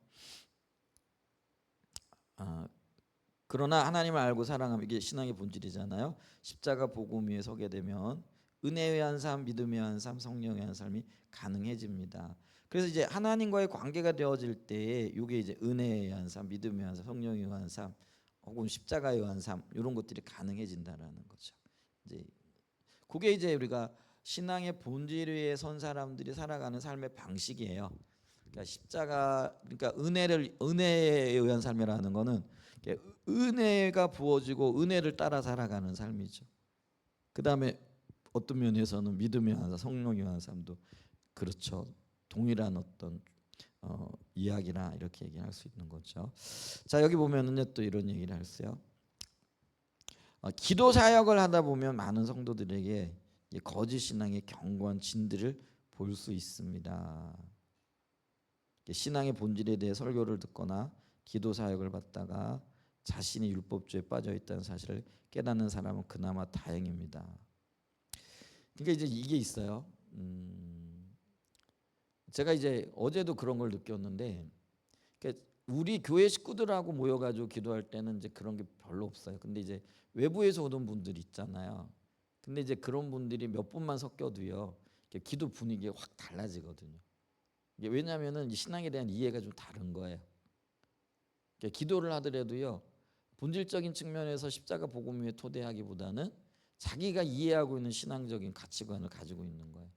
그러나 하나님을 알고 사랑하면, 이게 신앙의 본질이잖아요. 십자가 복음 위에 서게 되면 은혜에 의한 삶, 믿음에 의한 삶, 성령에 의한 삶이 가능해집니다. 그래서 이제 하나님과의 관계가 되어질 때에 이게 이제 은혜에 의한 삶, 믿음에 의한 삶, 성령에 의한 삶, 혹은 십자가에 의한 삶, 이런 것들이 가능해진다라는 거죠. 이제 그게 이제 우리가 신앙의 본질 위에 선 사람들이 살아가는 삶의 방식이에요. 그러니까 십자가, 그러니까 은혜에 의한 삶이라는 거는 은혜가 부어지고 은혜를 따라 살아가는 삶이죠. 그 다음에 어떤 면에서는 믿음에 의한 삶, 성령에 의한 삶도 그렇죠. 동일한 어떤 이야기나 이렇게 얘기할 수 있는 거죠. 자, 여기 보면은요, 또 이런 얘기를 했어요. 기도 사역을 하다 보면 많은 성도들에게 거짓 신앙의 견고한 진들을 볼 수 있습니다. 신앙의 본질에 대해 설교를 듣거나 기도 사역을 받다가 자신이 율법주의에 빠져 있다는 사실을 깨닫는 사람은 그나마 다행입니다. 그러니까 이제 이게 있어요. 제가 이제 어제도 그런 걸 느꼈는데, 그러니까 우리 교회 식구들하고 모여가지고 기도할 때는 이제 그런 게 별로 없어요. 근데 이제 외부에서 오던 분들이 있잖아요. 근데 이제 그런 분들이 몇 분만 섞여도요, 기도 분위기가 확 달라지거든요. 이게 왜냐하면은 신앙에 대한 이해가 좀 다른 거예요. 그러니까 기도를 하더라도요, 본질적인 측면에서 십자가 복음 위에 토대하기보다는 자기가 이해하고 있는 신앙적인 가치관을 가지고 있는 거예요.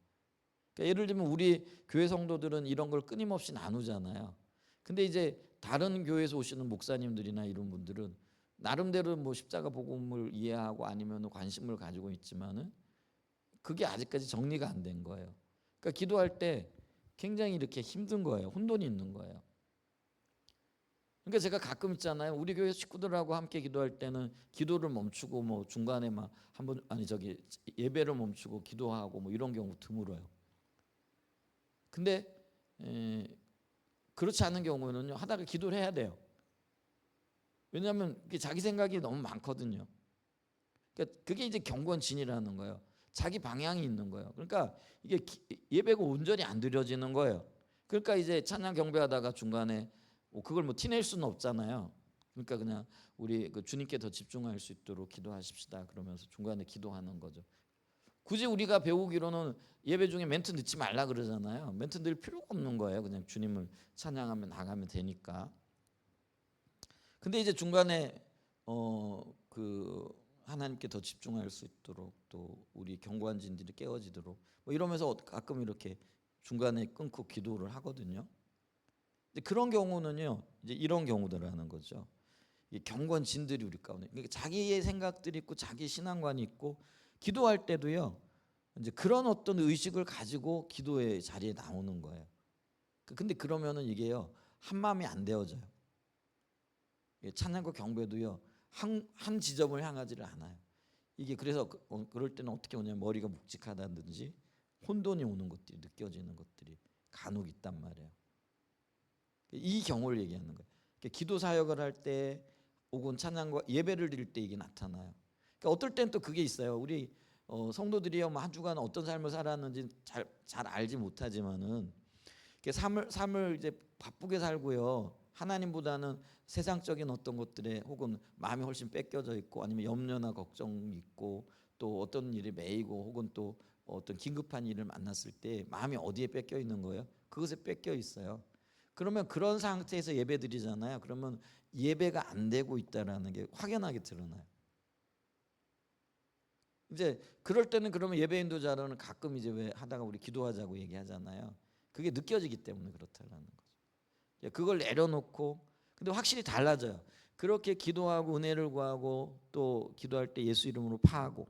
그러니까 예를 들면 우리 교회 성도들은 이런 걸 끊임없이 나누잖아요. 근데 이제 다른 교회에서 오시는 목사님들이나 이런 분들은 나름대로 뭐 십자가 복음을 이해하고 아니면 관심을 가지고 있지만은 그게 아직까지 정리가 안 된 거예요. 그러니까 기도할 때 굉장히 이렇게 힘든 거예요. 혼돈이 있는 거예요. 그러니까 제가 가끔 있잖아요. 우리 교회 식구들하고 함께 기도할 때는 기도를 멈추고 뭐 중간에 막 한번 예배를 멈추고 기도하고 뭐 이런 경우 드물어요. 근데 그렇지 않은 경우는요, 하다가 기도를 해야 돼요. 왜냐하면 자기 생각이 너무 많거든요. 그러니까 그게 이제 경건 진이라는 거예요. 자기 방향이 있는 거예요. 그러니까 이게 예배가 온전히 안 드려지는 거예요. 그러니까 이제 찬양 경배하다가 중간에 그걸 뭐 티낼 수는 없잖아요. 그러니까 그냥 우리 주님께 더 집중할 수 있도록 기도하십시다 그러면서 중간에 기도하는 거죠. 굳이 우리가 배우기로는 예배 중에 멘트 넣지 말라 그러잖아요. 멘트 넣을 필요가 없는 거예요. 그냥 주님을 찬양하면 나가면 되니까. 근데 이제 중간에 하나님께 더 집중할 수 있도록, 또 우리 견고한 진들이 깨어지도록 뭐 이러면서 가끔 이렇게 중간에 끊고 기도를 하거든요. 그런 경우는요, 이제 이런 경우들하는 거죠. 견고한 진들이 우리 가운데, 그러니까 자기의 생각들이 있고 자기 신앙관이 있고 기도할 때도요. 이제 그런 어떤 의식을 가지고 기도의 자리에 나오는 거예요. 근데 그러면은 이게요. 한 마음이 안 되어져요. 찬양과 경배도요. 한 지점을 향하지를 않아요. 이게 그래서 그럴 때는 어떻게 오냐면 머리가 묵직하다든지 혼돈이 오는 것들이 느껴지는 것들이 간혹 있단 말이에요. 이 경우를 얘기하는 거예요. 기도 사역을 할 때 혹은 찬양과 예배를 드릴 때 이게 나타나요. 그러니까 어떨 땐 또 그게 있어요. 우리 성도들이요, 한 주간 어떤 삶을 살았는지 잘 알지 못하지만은 삶을 이제 바쁘게 살고요. 하나님보다는 세상적인 어떤 것들에 혹은 마음이 훨씬 뺏겨져 있고 아니면 염려나 걱정이 있고 또 어떤 일에 매이고 혹은 또 어떤 긴급한 일을 만났을 때 마음이 어디에 뺏겨 있는 거예요? 그것에 뺏겨 있어요. 그러면 그런 상태에서 예배 드리잖아요. 그러면 예배가 안 되고 있다라는 게 확연하게 드러나요. 이제 그럴 때는 그러면 예배 인도자로는 가끔 이제 왜 하다가 우리 기도하자고 얘기하잖아요. 그게 느껴지기 때문에 그렇다라는 거죠. 그걸 내려놓고 근데 확실히 달라져요. 그렇게 기도하고 은혜를 구하고 또 기도할 때 예수 이름으로 파하고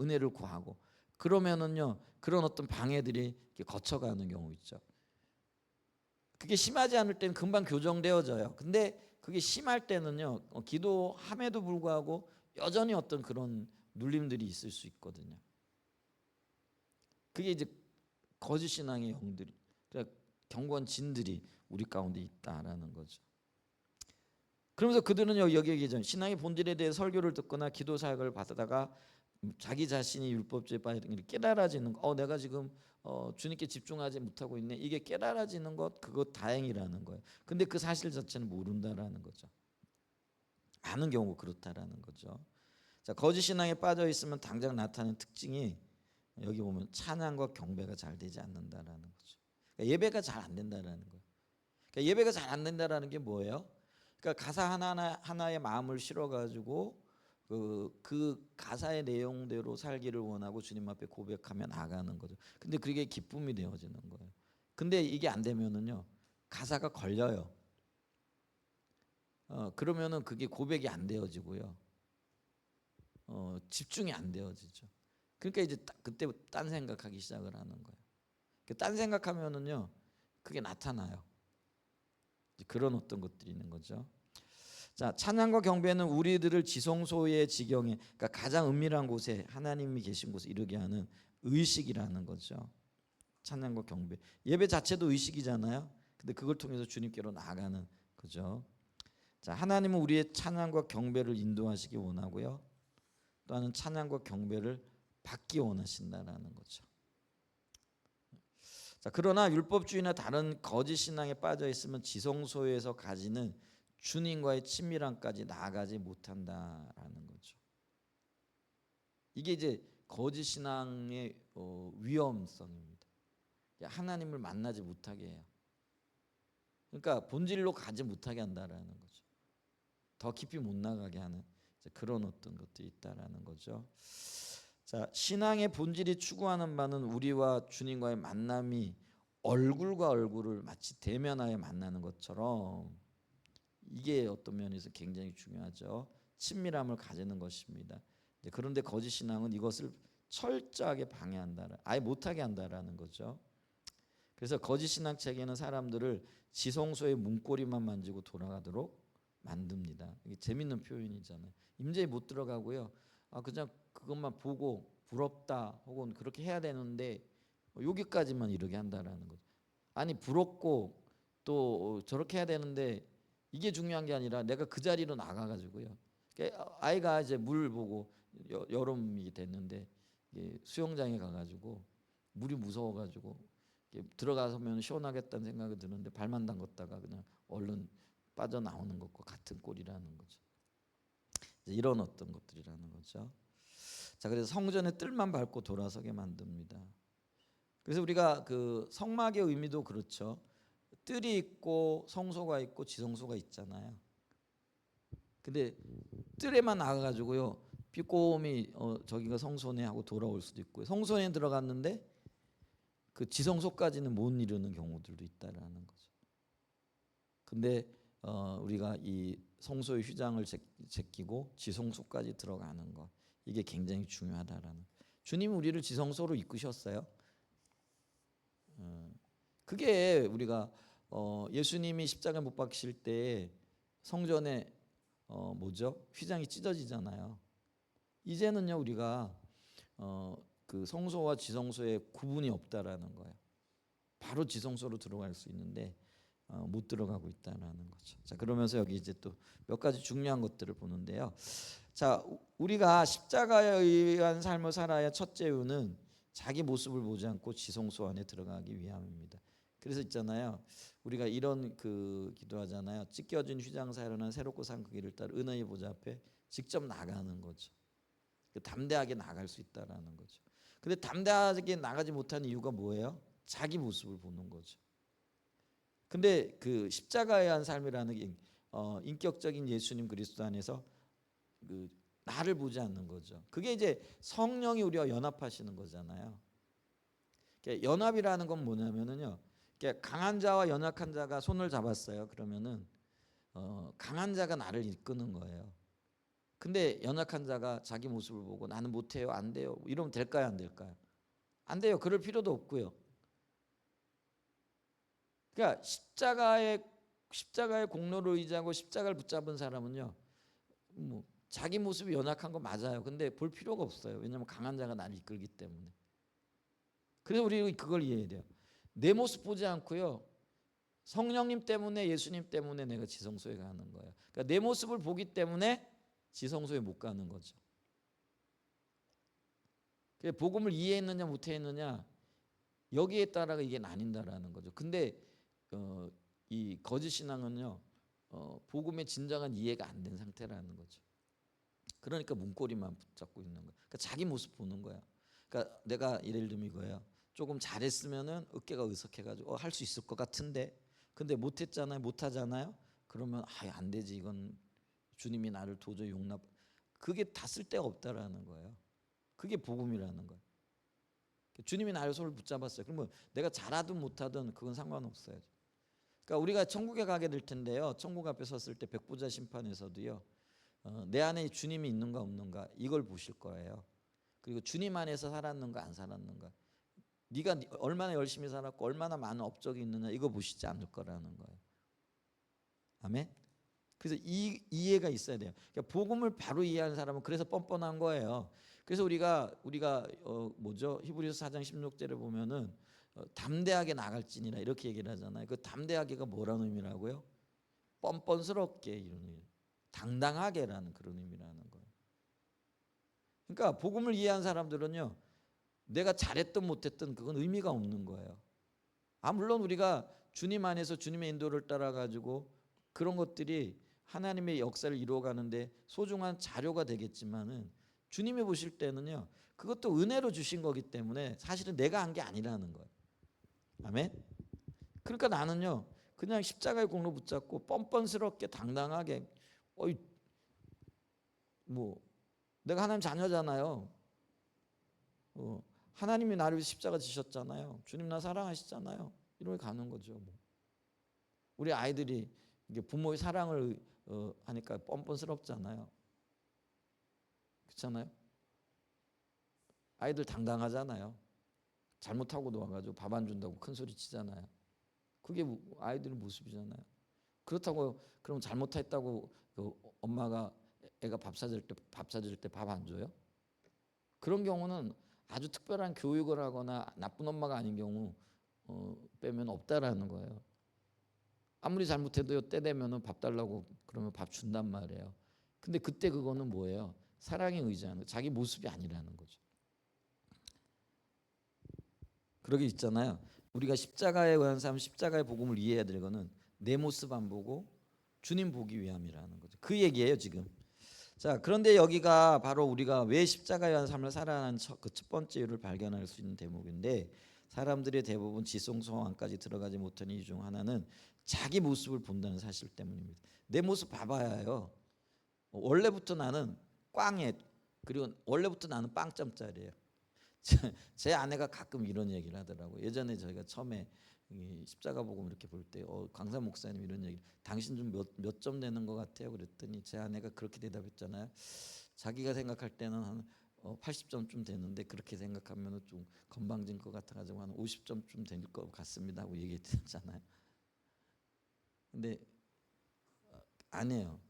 은혜를 구하고 그러면은요 그런 어떤 방해들이 거쳐가는 경우 있죠. 그게 심하지 않을 때는 금방 교정되어져요. 근데 그게 심할 때는요 기도함에도 불구하고 여전히 어떤 그런 눌림들이 있을 수 있거든요. 그게 이제 거짓 신앙의 영들이, 그러니까 경건 진들이 우리 가운데 있다라는 거죠. 그러면서 그들은요 여기 얘기 전 신앙의 본질에 대해 설교를 듣거나 기도 사역을 받다가 자기 자신이 율법주의에 빠지는 게 깨달아지는 거. 내가 지금 주님께 집중하지 못하고 있네. 이게 깨달아지는 것 그거 다행이라는 거예요. 근데 그 사실 자체는 모른다라는 거죠. 아는 경우 그렇다라는 거죠. 자, 거짓 신앙에 빠져 있으면 당장 나타나는 특징이 여기 보면 찬양과 경배가 잘 되지 않는다라는 거죠. 그러니까 예배가 잘 안 된다라는 거예요. 그러니까 예배가 잘 안 된다라는 게 뭐예요? 그러니까 가사 하나에 마음을 실어 가지고 그 가사의 내용대로 살기를 원하고 주님 앞에 고백하며 나가는 거죠. 근데 그게 기쁨이 되어지는 거예요. 근데 이게 안 되면은요 가사가 걸려요. 그러면은 그게 고백이 안 되어지고요. 집중이 안 되어지죠. 그러니까 이제 그때 딴 생각하기 시작을 하는 거예요. 딴 생각하면은요 그게 나타나요. 그런 어떤 것들이 있는 거죠. 자, 찬양과 경배는 우리들을 지성소의 지경에, 그러니까 가장 은밀한 곳에 하나님이 계신 곳에 이르게 하는 의식이라는 거죠. 찬양과 경배. 예배 자체도 의식이잖아요. 근데 그걸 통해서 주님께로 나아가는 거죠. 자, 하나님은 우리의 찬양과 경배를 인도하시기 원하고요. 또한 찬양과 경배를 받기 원하신다라는 거죠. 자, 그러나 율법주의나 다른 거짓 신앙에 빠져 있으면 지성소에서 가지는 주님과의 친밀함까지 나아가지 못한다라는 거죠. 이게 이제 거짓 신앙의 위험성입니다. 하나님을 만나지 못하게 해요. 그러니까 본질로 가지 못하게 한다라는 거죠. 더 깊이 못 나가게 하는 그런 어떤 것들이 있다라는 거죠. 자, 신앙의 본질이 추구하는 바는 우리와 주님과의 만남이 얼굴과 얼굴을 마치 대면하여 만나는 것처럼 이게 어떤 면에서 굉장히 중요하죠. 친밀함을 가지는 것입니다. 그런데 거짓 신앙은 이것을 철저하게 방해한다, 아예 못하게 한다라는 거죠. 그래서 거짓 신앙 체계는 사람들을 지성소의 문고리만 만지고 돌아가도록 만듭니다. 이게 재밌는 표현이잖아요. 임재에 못 들어가고요. 그냥 그것만 보고 부럽다 혹은 그렇게 해야 되는데 여기까지만 이르게 한다라는 거죠. 아니 부럽고 또 저렇게 해야 되는데 이게 중요한 게 아니라 내가 그 자리로 나가가지고요. 아이가 이제 물 보고 여름이 됐는데 수영장에 가가지고 물이 무서워가지고 들어가서면 시원하겠다는 생각이 드는데 발만 담갔다가 그냥 얼른 빠져나오는 것과 같은 꼴이라는 거죠. 이런 어떤 것들이라는 거죠. 자, 그래서 성전의 뜰만 밟고 돌아서게 만듭니다. 그래서 우리가 그 성막의 의미도 그렇죠. 뜰이 있고 성소가 있고 지성소가 있잖아요. 근데 뜰에만 나가가지고요 삐꼼이 저기가 성소네 하고 돌아올 수도 있고요. 성소에 들어갔는데 그 지성소까지는 못 이루는 경우들도 있다라는 거죠. 근데 우리가 이 성소의 휘장을 제끼고 지성소까지 들어가는 것 이게 굉장히 중요하다라는. 주님이 우리를 지성소로 이끄셨어요. 그게 우리가 예수님이 십자가에 못 박히실 때 성전에 휘장이 찢어지잖아요. 이제는요 우리가 그 성소와 지성소의 구분이 없다라는 거예요. 바로 지성소로 들어갈 수 있는데 못 들어가고 있다라는 거죠. 자, 그러면서 여기 이제 또 몇 가지 중요한 것들을 보는데요. 자, 우리가 십자가에 의한 삶을 살아야 첫째 이유는 자기 모습을 보지 않고 지성소 안에 들어가기 위함입니다. 그래서 있잖아요. 우리가 이런 그 기도하잖아요. 찢겨진 휘장 사이로는 새롭고 산 그 길을 따라 은혜의 보좌 앞에 직접 나가는 거죠. 담대하게 나갈 수 있다라는 거죠. 근데 담대하게 나가지 못하는 이유가 뭐예요? 자기 모습을 보는 거죠. 근데 그 십자가에 의한 삶이라는 게 인격적인 예수님 그리스도 안에서 그 나를 보지 않는 거죠. 그게 이제 성령이 우리와 연합하시는 거잖아요. 연합이라는 건 뭐냐면은요. 강한 자와 연약한 자가 손을 잡았어요. 그러면은 강한 자가 나를 이끄는 거예요. 근데 연약한 자가 자기 모습을 보고 나는 못해요, 안 돼요. 이러면 될까요, 안 될까요? 안 돼요. 그럴 필요도 없고요. 그러니까 십자가의 공로를 의지하고 십자가를 붙잡은 사람은요, 뭐 자기 모습이 연약한 거 맞아요. 근데 볼 필요가 없어요. 왜냐하면 강한 자가 나를 이끌기 때문에. 그래서 우리 그걸 이해해야 돼요. 내 모습 보지 않고요. 성령님 때문에 예수님 때문에 내가 지성소에 가는 거예요. 그러니까 내 모습을 보기 때문에 지성소에 못 가는 거죠. 복음을 이해했느냐 못했느냐 여기에 따라 이게 나뉜다라는 거죠. 근데 이 거짓 신앙은요 복음의 진정한 이해가 안 된 상태라는 거죠. 그러니까 문고리만 붙잡고 있는 거예요. 그러니까 자기 모습 보는 거야. 그러니까 내가 예를 들면 이거예요. 조금 잘했으면은 어깨가 으석해가지고 할 수 있을 것 같은데, 근데 못했잖아요, 못하잖아요. 그러면 안 되지, 이건 주님이 나를 도저히 그게 다 쓸데가 없다라는 거예요. 그게 복음이라는 거예요. 주님이 나의 손을 붙잡았어요. 그러면 내가 잘하든 못하든 그건 상관없어요. 그러니까 우리가 천국에 가게 될 텐데요. 천국 앞에 섰을 때 백부자 심판에서도요. 내 안에 주님이 있는가 없는가 이걸 보실 거예요. 그리고 주님 안에서 살았는가 안 살았는가, 네가 얼마나 열심히 살았고 얼마나 많은 업적이 있느냐 이거 보시지 않을 거라는 거예요. 아멘. 그래서 이 이해가 있어야 돼요. 그러니까 복음을 바로 이해하는 사람은 그래서 뻔뻔한 거예요. 그래서 우리가 히브리서 4장 16절에 보면은 담대하게 나갈지니라 이렇게 얘기를 하잖아요. 그 담대하게가 뭐라는 의미라고요? 뻔뻔스럽게 이런 의미, 당당하게라는 그런 의미라는 거예요. 그러니까 복음을 이해한 사람들은요, 내가 잘했든 못했든 그건 의미가 없는 거예요. 물론 우리가 주님 안에서 주님의 인도를 따라 가지고 그런 것들이 하나님의 역사를 이루어가는데 소중한 자료가 되겠지만은 주님이 보실 때는요, 그것도 은혜로 주신 거기 때문에 사실은 내가 한 게 아니라는 거예요. 아멘. 그러니까 나는요 그냥 십자가의 공로 붙잡고 뻔뻔스럽게 당당하게 내가 하나님 자녀잖아요. 하나님이 나를 위해서 십자가 지셨잖아요. 주님 나 사랑하시잖아요. 이렇게 가는 거죠. 우리 아이들이 이게 부모의 사랑을 하니까 뻔뻔스럽잖아요. 그렇잖아요. 아이들 당당하잖아요. 잘못하고도 와가지고 밥 안 준다고 큰 소리 치잖아요. 그게 아이들의 모습이잖아요. 그렇다고 그럼 잘못했다고 엄마가 애가 밥 사줄 때 밥 안 줘요? 그런 경우는 아주 특별한 교육을 하거나 나쁜 엄마가 아닌 경우 빼면 없다라는 거예요. 아무리 잘못해도 때 되면은 밥 달라고 그러면 밥 준단 말이에요. 근데 그때 그거는 뭐예요? 사랑에 의지하는, 자기 모습이 아니라는 거죠. 그러게 있잖아요. 우리가 십자가에 의한 삶, 십자가의 복음을 이해해야 될 거는 내 모습 안 보고 주님 보기 위함이라는 거죠. 그 얘기예요 지금. 자, 그런데 여기가 바로 우리가 왜 십자가에 의한 삶을 살아가는 그 첫 번째 이유를 발견할 수 있는 대목인데, 사람들의 대부분 지성소 안까지 들어가지 못한 이유 중 하나는 자기 모습을 본다는 사실 때문입니다. 내 모습 봐봐야요. 원래부터 나는 꽝에, 그리고 원래부터 나는 빵점짜리예요. 제 아내가 가끔 이런 얘기를 하더라고요. 예전에 저희가 처음에 십자가 복음 이렇게 볼 때 강사 목사님 이런 얘기, 당신 좀 몇 점 내는 것 같아요 그랬더니 제 아내가 그렇게 대답했잖아요. 자기가 생각할 때는 한 80점쯤 되는데 그렇게 생각하면 좀 건방진 것 같아가지고 한 50점쯤 될 것 같습니다 하고 얘기했잖아요. 근데 아니에요.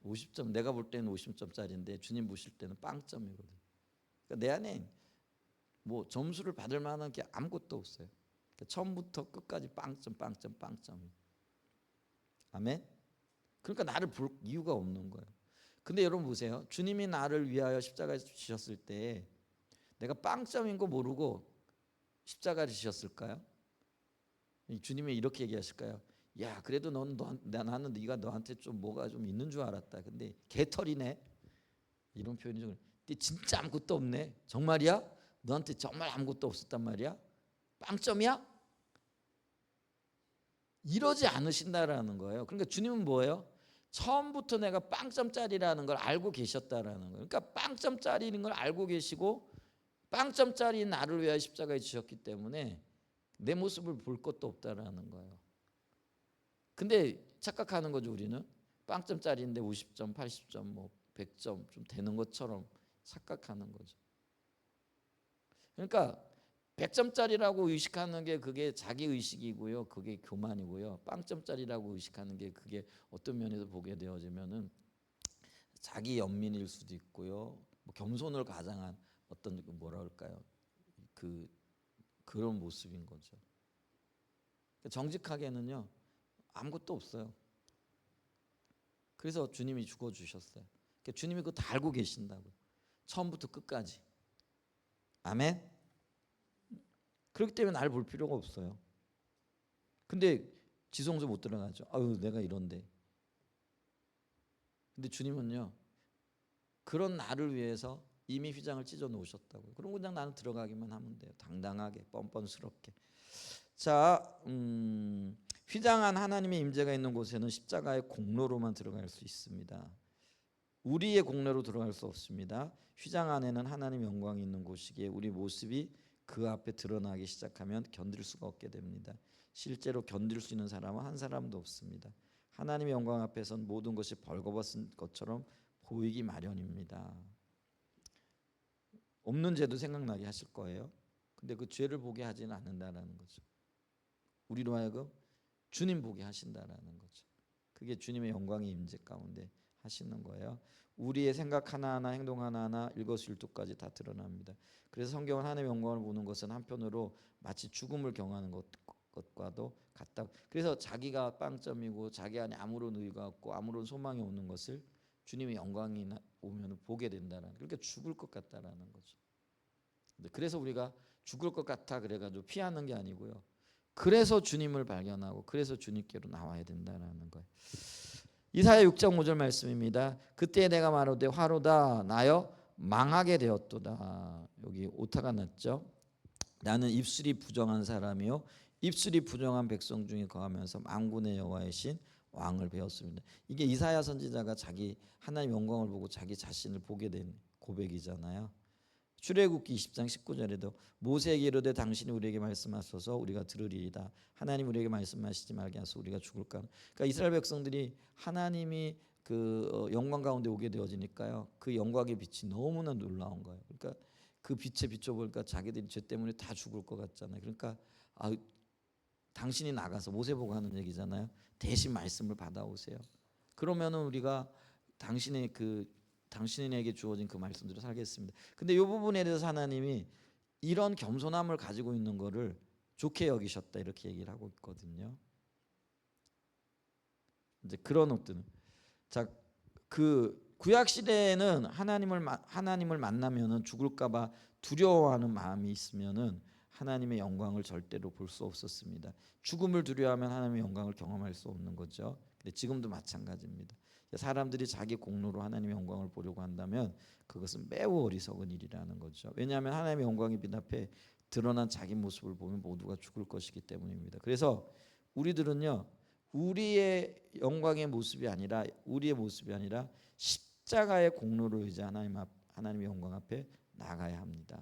50점 내가 볼 때는 50점짜리인데 주님 보실 때는 빵점이거든요. 그러니까 내 안에 뭐 점수를 받을 만한 게 아무것도 없어요. 그러니까 처음부터 끝까지 빵점 빵점 빵점. 아멘. 그러니까 나를 볼 이유가 없는 거예요. 근데 여러분 보세요. 주님이 나를 위하여 십자가에 지셨을 때 내가 빵점인 거 모르고 십자가를 지셨을까요? 주님이 이렇게 얘기하실까요? 야, 그래도 나는 네가 너한테 좀 뭐가 좀 있는 줄 알았다. 근데 개털이네. 이런 표현이 좀. 근데 진짜 아무것도 없네. 정말이야? 너한테 정말 아무것도 없었단 말이야? 빵점이야? 이러지 않으신다라는 거예요. 그러니까 주님은 뭐예요? 처음부터 내가 빵점짜리라는 걸 알고 계셨다라는 거예요. 그러니까 빵점짜리인 걸 알고 계시고 빵점짜리 나를 위하여 십자가에 지셨기 때문에 내 모습을 볼 것도 없다라는 거예요. 근데 착각하는 거죠. 우리는 빵점짜리인데 50점, 80점, 뭐 100점 좀 되는 것처럼 착각하는 거죠. 그러니까 100점짜리라고 의식하는 게 그게 자기 의식이고요. 그게 교만이고요. 빵점짜리라고 의식하는 게 그게 어떤 면에서 보게 되어지면은 자기 연민일 수도 있고요. 뭐 겸손을 가장한 어떤 뭐라 할까요? 그런 모습인 거죠. 정직하게는요. 아무것도 없어요. 그래서 주님이 죽어 주셨어요. 그러니까 주님이 그거 다 알고 계신다고요. 처음부터 끝까지. 아멘. 그렇기 때문에 날 볼 필요가 없어요. 근데 지성소 못 들어가죠. 아유, 내가 이런데. 근데 주님은요. 그런 나를 위해서 이미 휘장을 찢어 놓으셨다고요. 그럼 그냥 나는 들어가기만 하면 돼요. 당당하게 뻔뻔스럽게. 자, 휘장한 하나님의 임재가 있는 곳에는 십자가의 공로로만 들어갈 수 있습니다. 우리의 공로로 들어갈 수 없습니다. 휘장 안에는 하나님의 영광이 있는 곳이기에 우리 모습이 그 앞에 드러나기 시작하면 견딜 수가 없게 됩니다. 실제로 견딜 수 있는 사람은 한 사람도 없습니다. 하나님의 영광 앞에선 모든 것이 벌거벗은 것처럼 보이기 마련입니다. 없는 죄도 생각나게 하실 거예요. 근데 그 죄를 보게 하지는 않는다라는 거죠. 우리로 하여금 주님 보게 하신다라는 거죠. 그게 주님의 영광의 임재 가운데 하시는 거예요. 우리의 생각 하나하나 행동 하나하나 일거수일투까지 다 드러납니다. 그래서 성경은 하나님의 영광을 보는 것은 한편으로 마치 죽음을 경험하는 것과도 같다. 그래서 자기가 빵점이고 자기 안에 아무런 의가 없고 아무런 소망이 없는 것을 주님의 영광이 오면 보게 된다는. 그러니까 죽을 것 같다라는 거죠. 그래서 우리가 죽을 것 같아 그래가지고 피하는 게 아니고요. 그래서 주님을 발견하고 그래서 주님께로 나와야 된다는 거예요. 이사야 6장 5절 말씀입니다. 그때 내가 말하되 화로다 나여 망하게 되었도다. 여기 오타가 났죠. 나는 입술이 부정한 사람이요 입술이 부정한 백성 중에 거하면서 만군의 여호와의 신 왕을 배웠습니다. 이게 이사야 선지자가 자기 하나님의 영광을 보고 자기 자신을 보게 된 고백이잖아요. 출애굽기 20장 19절에도 모세에게 이르되 당신이 우리에게 말씀하소서 우리가 들으리이다. 하나님 우리에게 말씀하시지 말게 하소서 우리가 죽을까. 그러니까 이스라엘 백성들이 하나님이 그 영광 가운데 오게 되어지니까요. 그 영광의 빛이 너무나 놀라운 거예요. 그러니까 그 빛에 비춰보니까 자기들이 죄 때문에 다 죽을 것 같잖아요. 그러니까 당신이 나가서 모세 보고 하는 얘기잖아요. 대신 말씀을 받아오세요. 그러면은 우리가 당신에게 주어진 그 말씀대로 살겠습니다. 근데 이 부분에 대해서 하나님이 이런 겸손함을 가지고 있는 거를 좋게 여기셨다 이렇게 얘기를 하고 있거든요. 이제 그런 옷들은 그 구약 시대에는 하나님을 만나면은 죽을까봐 두려워하는 마음이 있으면은 하나님의 영광을 절대로 볼 수 없었습니다. 죽음을 두려워하면 하나님의 영광을 경험할 수 없는 거죠. 근데 지금도 마찬가지입니다. 사람들이 자기 공로로 하나님의 영광을 보려고 한다면 그것은 매우 어리석은 일이라는 거죠. 왜냐하면 하나님의 영광의 빛 앞에 드러난 자기 모습을 보면 모두가 죽을 것이기 때문입니다. 그래서 우리들은요 우리의 영광의 모습이 아니라 우리의 모습이 아니라 십자가의 공로로 이제 하나님의 영광 앞에 나가야 합니다.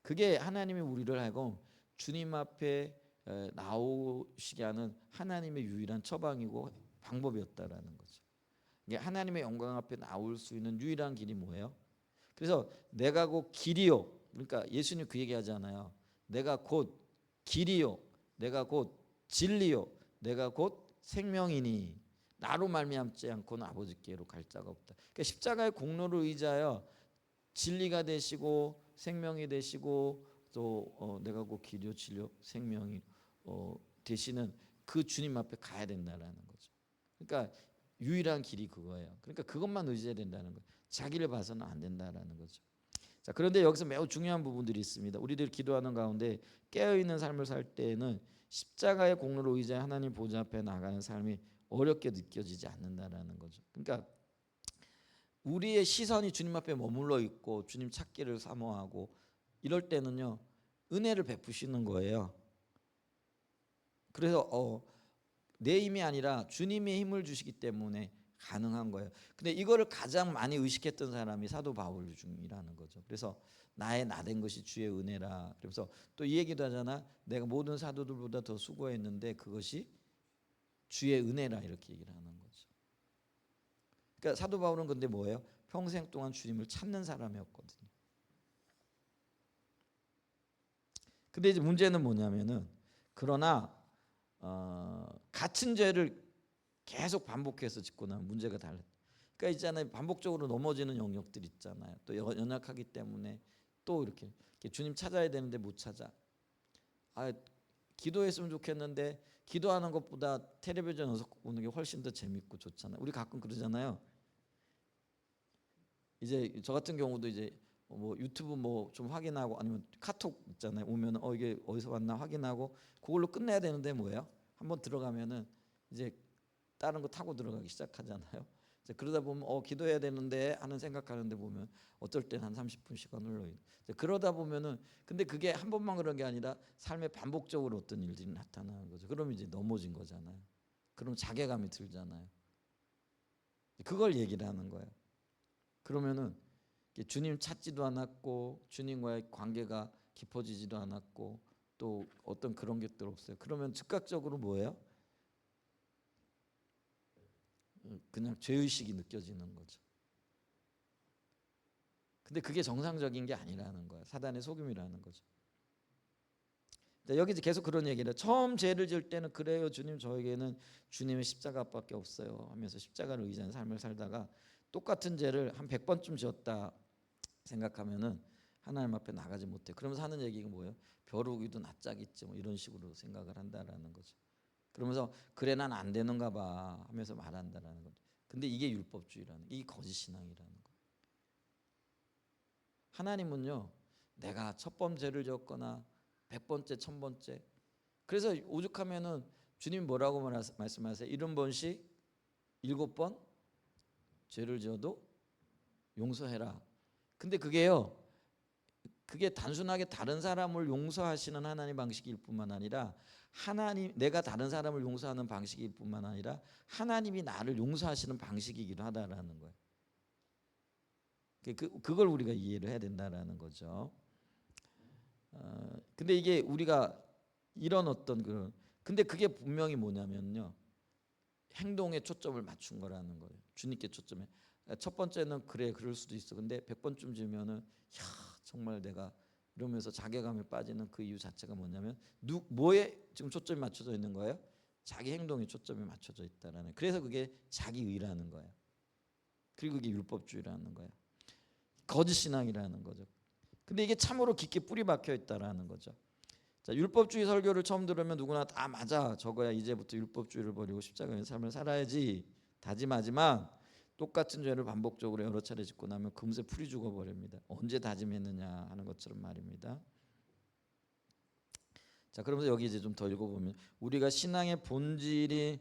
그게 하나님이 우리를 하여금 주님 앞에 나오시게 하는 하나님의 유일한 처방이고 방법이었다라는 거죠. 이게 하나님의 영광 앞에 나올 수 있는 유일한 길이 뭐예요? 그래서 내가 곧 길이요. 그러니까 예수님 그 얘기하잖아요. 내가 곧 길이요. 내가 곧 진리요. 내가 곧 생명이니 나로 말미암지 않고는 아버지께로 갈 자가 없다. 그러니까 십자가의 공로를 의지하여 진리가 되시고 생명이 되시고 또 내가 곧 길이요 진리요 생명이 되시는 그 주님 앞에 가야 된다라는 거죠. 그러니까 유일한 길이 그거예요. 그러니까 그것만 의지해야 된다는 거예요. 자기를 봐서는 안 된다라는 거죠. 자, 그런데 여기서 매우 중요한 부분들이 있습니다. 우리들 기도하는 가운데 깨어 있는 삶을 살 때에는 십자가의 공로로 의지해 하나님 보좌 앞에 나가는 삶이 어렵게 느껴지지 않는다라는 거죠. 그러니까 우리의 시선이 주님 앞에 머물러 있고 주님 찾기를 사모하고 이럴 때는요 은혜를 베푸시는 거예요. 그래서 내 힘이 아니라 주님의 힘을 주시기 때문에 가능한 거예요. 근데 이거를 가장 많이 의식했던 사람이 사도 바울 중이라는 거죠. 그래서 나의 나된 것이 주의 은혜라. 그래서 또 이 얘기도 하잖아. 내가 모든 사도들보다 더 수고했는데 그것이 주의 은혜라 이렇게 얘기를 하는 거죠. 그러니까 사도 바울은 근데 뭐예요? 평생 동안 주님을 찾는 사람이었거든요. 근데 이제 문제는 뭐냐면은 그러나 같은 죄를 계속 반복해서 짓고 나면 문제가 달라요. 그러니까 있잖아요. 반복적으로 넘어지는 영역들 있잖아요. 또 연약하기 때문에 또 이렇게 주님 찾아야 되는데 못 찾아. 기도했으면 좋겠는데 기도하는 것보다 텔레비전에서 보는 게 훨씬 더 재밌고 좋잖아요. 우리 가끔 그러잖아요. 이제 저 같은 경우도 이제 뭐 유튜브 뭐 좀 확인하고 아니면 카톡 있잖아요. 오면 이게 어디서 왔나 확인하고 그걸로 끝내야 되는데 뭐예요? 한번 들어가면은 이제 다른 거 타고 들어가기 시작하잖아요. 이제 그러다 보면 기도해야 되는데 하는 생각하는데 보면 어떨 땐 한 30분씩은 흘러요. 그러다 보면은 근데 그게 한 번만 그런 게 아니라 삶에 반복적으로 어떤 일들이 나타나는 거죠. 그럼 이제 넘어진 거잖아요. 그럼 자괴감이 들잖아요. 그걸 얘기를 하는 거예요. 그러면은 주님 찾지도 않았고 주님과의 관계가 깊어지지도 않았고 또 어떤 그런 것들 없어요. 그러면 즉각적으로 뭐예요? 그냥 죄의식이 느껴지는 거죠. 근데 그게 정상적인 게 아니라는 거예요. 사단의 속임이라는 거죠. 여기 이제 계속 그런 얘기를 처음 죄를 지을 때는 그래요 주님 저에게는 주님의 십자가밖에 없어요 하면서 십자가를 의지하는 삶을 살다가 똑같은 죄를 한 100번쯤 지었다 생각하면은 하나님 앞에 나가지 못해. 그러면서 하는 얘기가 뭐예요? 벼룩이도 낯짝있지 뭐 이런 식으로 생각을 한다라는 거죠. 그러면서 그래 난 안 되는가 봐 하면서 말한다라는 거죠. 근데 이게 율법주의라는 이게 거짓 신앙이라는 거예요. 하나님은요 내가 첫 번째를 지었거나 100번째 1000번째 그래서 오죽하면은 주님 뭐라고 말씀하세요? 70번씩 7번 죄를 지어도 용서해라. 근데 그게 단순하게 다른 사람을 용서하시는 하나님 방식일 뿐만 아니라 내가 다른 사람을 용서하는 방식일 뿐만 아니라 하나님이 나를 용서하시는 방식이기도 하다라는 거예요. 그걸 우리가 이해를 해야 된다라는 거죠. 근데 이게 우리가 이런 어떤 근데 그게 분명히 뭐냐면요. 행동에 초점을 맞춘 거라는 거예요. 주님께 초점에. 첫 번째는 그래 그럴 수도 있어. 근데 100번쯤 지면은 야 정말 내가 이러면서 자괴감에 빠지는 그 이유 자체가 뭐냐면 뭐에 지금 초점이 맞춰져 있는 거예요? 자기 행동에 초점이 맞춰져 있다라는. 그래서 그게 자기의라는 거예요. 그리고 그게 율법주의라는 거예요. 거짓 신앙이라는 거죠. 근데 이게 참으로 깊게 뿌리 박혀 있다라는 거죠. 자, 율법주의 설교를 처음 들으면 누구나 다 맞아 저거야 이제부터 율법주의를 버리고 십자가의 삶을 살아야지 다짐하지만 똑같은 죄를 반복적으로 여러 차례 짓고 나면 금세 풀이 죽어버립니다. 언제 다짐했느냐 하는 것처럼 말입니다. 자, 그러면서 여기 이제 좀 더 읽어보면 우리가 신앙의 본질인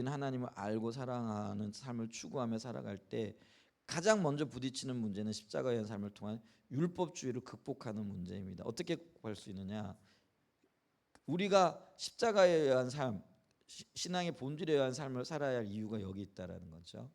하나님을 알고 사랑하는 삶을 추구하며 살아갈 때 가장 먼저 부딪히는 문제는 십자가의 삶을 통한 율법주의를 극복하는 문제입니다. 어떻게 극복할 수 있느냐? 우리가 십자가에 의한 삶, 신앙의 본질에 의한 삶을 살아야 할 이유가 여기 있다라는 거죠.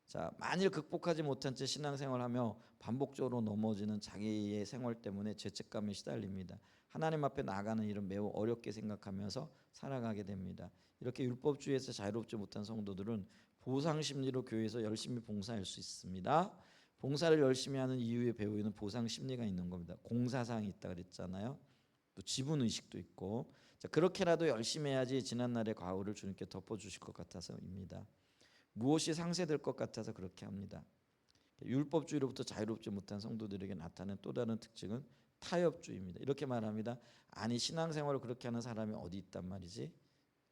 자, 만일 극복하지 못한 채 신앙생활하며 반복적으로 넘어지는 자기의 생활 때문에 죄책감에 시달립니다. 하나님 앞에 나가는 일은 매우 어렵게 생각하면서 살아가게 됩니다. 이렇게 율법주의에서 자유롭지 못한 성도들은 보상 심리로 교회에서 열심히 봉사할 수 있습니다. 봉사를 열심히 하는 이유의 배후에는 보상 심리가 있는 겁니다. 공사상이 있다 그랬잖아요. 또 지분 의식도 있고, 자, 그렇게라도 열심히 해야지 지난날의 과오를 주님께 덮어주실 것 같아서입니다. 무엇이 상쇄될 것 같아서 그렇게 합니다. 율법주의로부터 자유롭지 못한 성도들에게 나타나는 또 다른 특징은 타협주의입니다. 이렇게 말합니다. 아니 신앙생활을 그렇게 하는 사람이 어디 있단 말이지?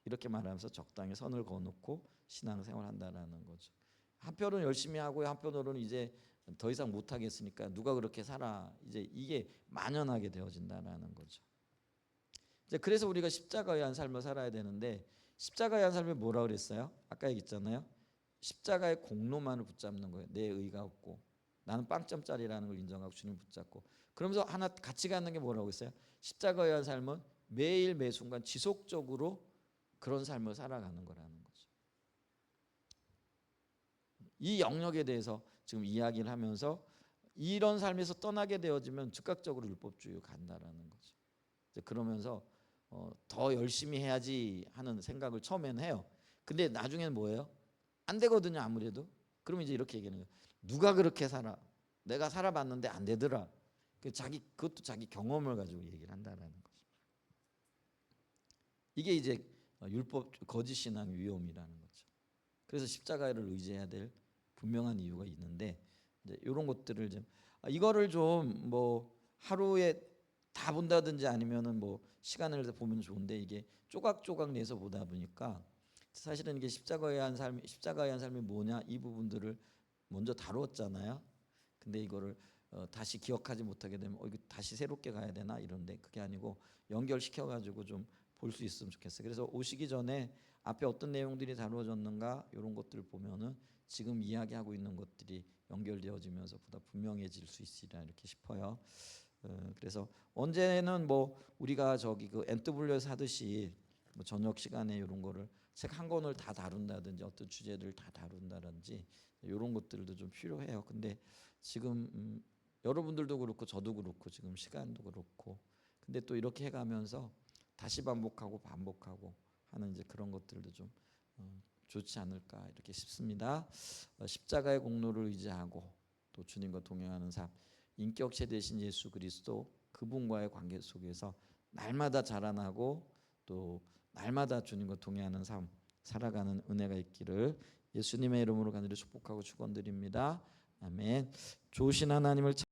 이렇게 말하면서 적당히 선을 그어놓고 신앙생활한다라는 거죠. 한편으로는 열심히 하고 한편으로는 이제 더 이상 못하겠으니까 누가 그렇게 살아, 이제 이게 만연하게 되어진다라는 거죠. 이제 그래서 우리가 십자가에 의한 삶을 살아야 되는데, 십자가에 의한 삶이 뭐라 그랬어요? 아까 얘기했잖아요. 십자가의 공로만을 붙잡는 거예요. 내 의가 없고 나는 빵점짜리라는 걸 인정하고 주님 붙잡고, 그러면서 하나 같이 가는 게 뭐라고 했어요? 십자가에 의한 삶은 매일 매 순간 지속적으로 그런 삶을 살아가는 거라는 거죠. 이 영역에 대해서 지금 이야기를 하면서 이런 삶에서 떠나게 되어지면 즉각적으로 율법주의로 간다라는 거죠. 그러면서 더 열심히 해야지 하는 생각을 처음에는 해요. 근데 나중에는 뭐예요? 안 되거든요, 아무래도. 그러면 이제 이렇게 얘기하는 거예요. 누가 그렇게 살아? 내가 살아봤는데 안 되더라. 그것도 자기 경험을 가지고 얘기를 한다라는 거죠. 이게 이제 율법 거짓 신앙 위험이라는 거죠. 그래서 십자가를 의지해야 될 분명한 이유가 있는데, 이제 이런 것들을 좀 이거를 좀 뭐 하루에 다 본다든지 아니면은 뭐 시간을 내서 보면 좋은데, 이게 조각조각 내서 보다 보니까 사실은 이게 십자가에 의한 삶이 뭐냐, 이 부분들을 먼저 다루었잖아요. 근데 이거를 다시 기억하지 못하게 되면 이거 다시 새롭게 가야 되나 이런데, 그게 아니고 연결시켜 가지고 좀 볼 수 있으면 좋겠어요. 그래서 오시기 전에 앞에 어떤 내용들이 다루어졌는가 이런 것들을 보면은 지금 이야기하고 있는 것들이 연결되어지면서 보다 분명해질 수 있으리라 이렇게 싶어요. 그래서 언제는 뭐 우리가 저기 그 엔트블리에서 하듯이 뭐 저녁 시간에 이런 거를 책 한 권을 다 다룬다든지 어떤 주제들을 다 다룬다든지 이런 것들도 좀 필요해요. 근데 지금 여러분들도 그렇고 저도 그렇고 지금 시간도 그렇고, 근데 또 이렇게 해가면서 다시 반복하고 하는 이제 그런 것들도 좀 좋지 않을까 이렇게 싶습니다. 십자가의 공로를 의지하고 또 주님과 동행하는 삶, 인격체 되신 예수 그리스도 그분과의 관계 속에서 날마다 자라나고 또 날마다 주님과 동행하는 삶 살아가는 은혜가 있기를 예수님의 이름으로 간절히 축복하고 축원드립니다. 아멘. 좋으신 하나님을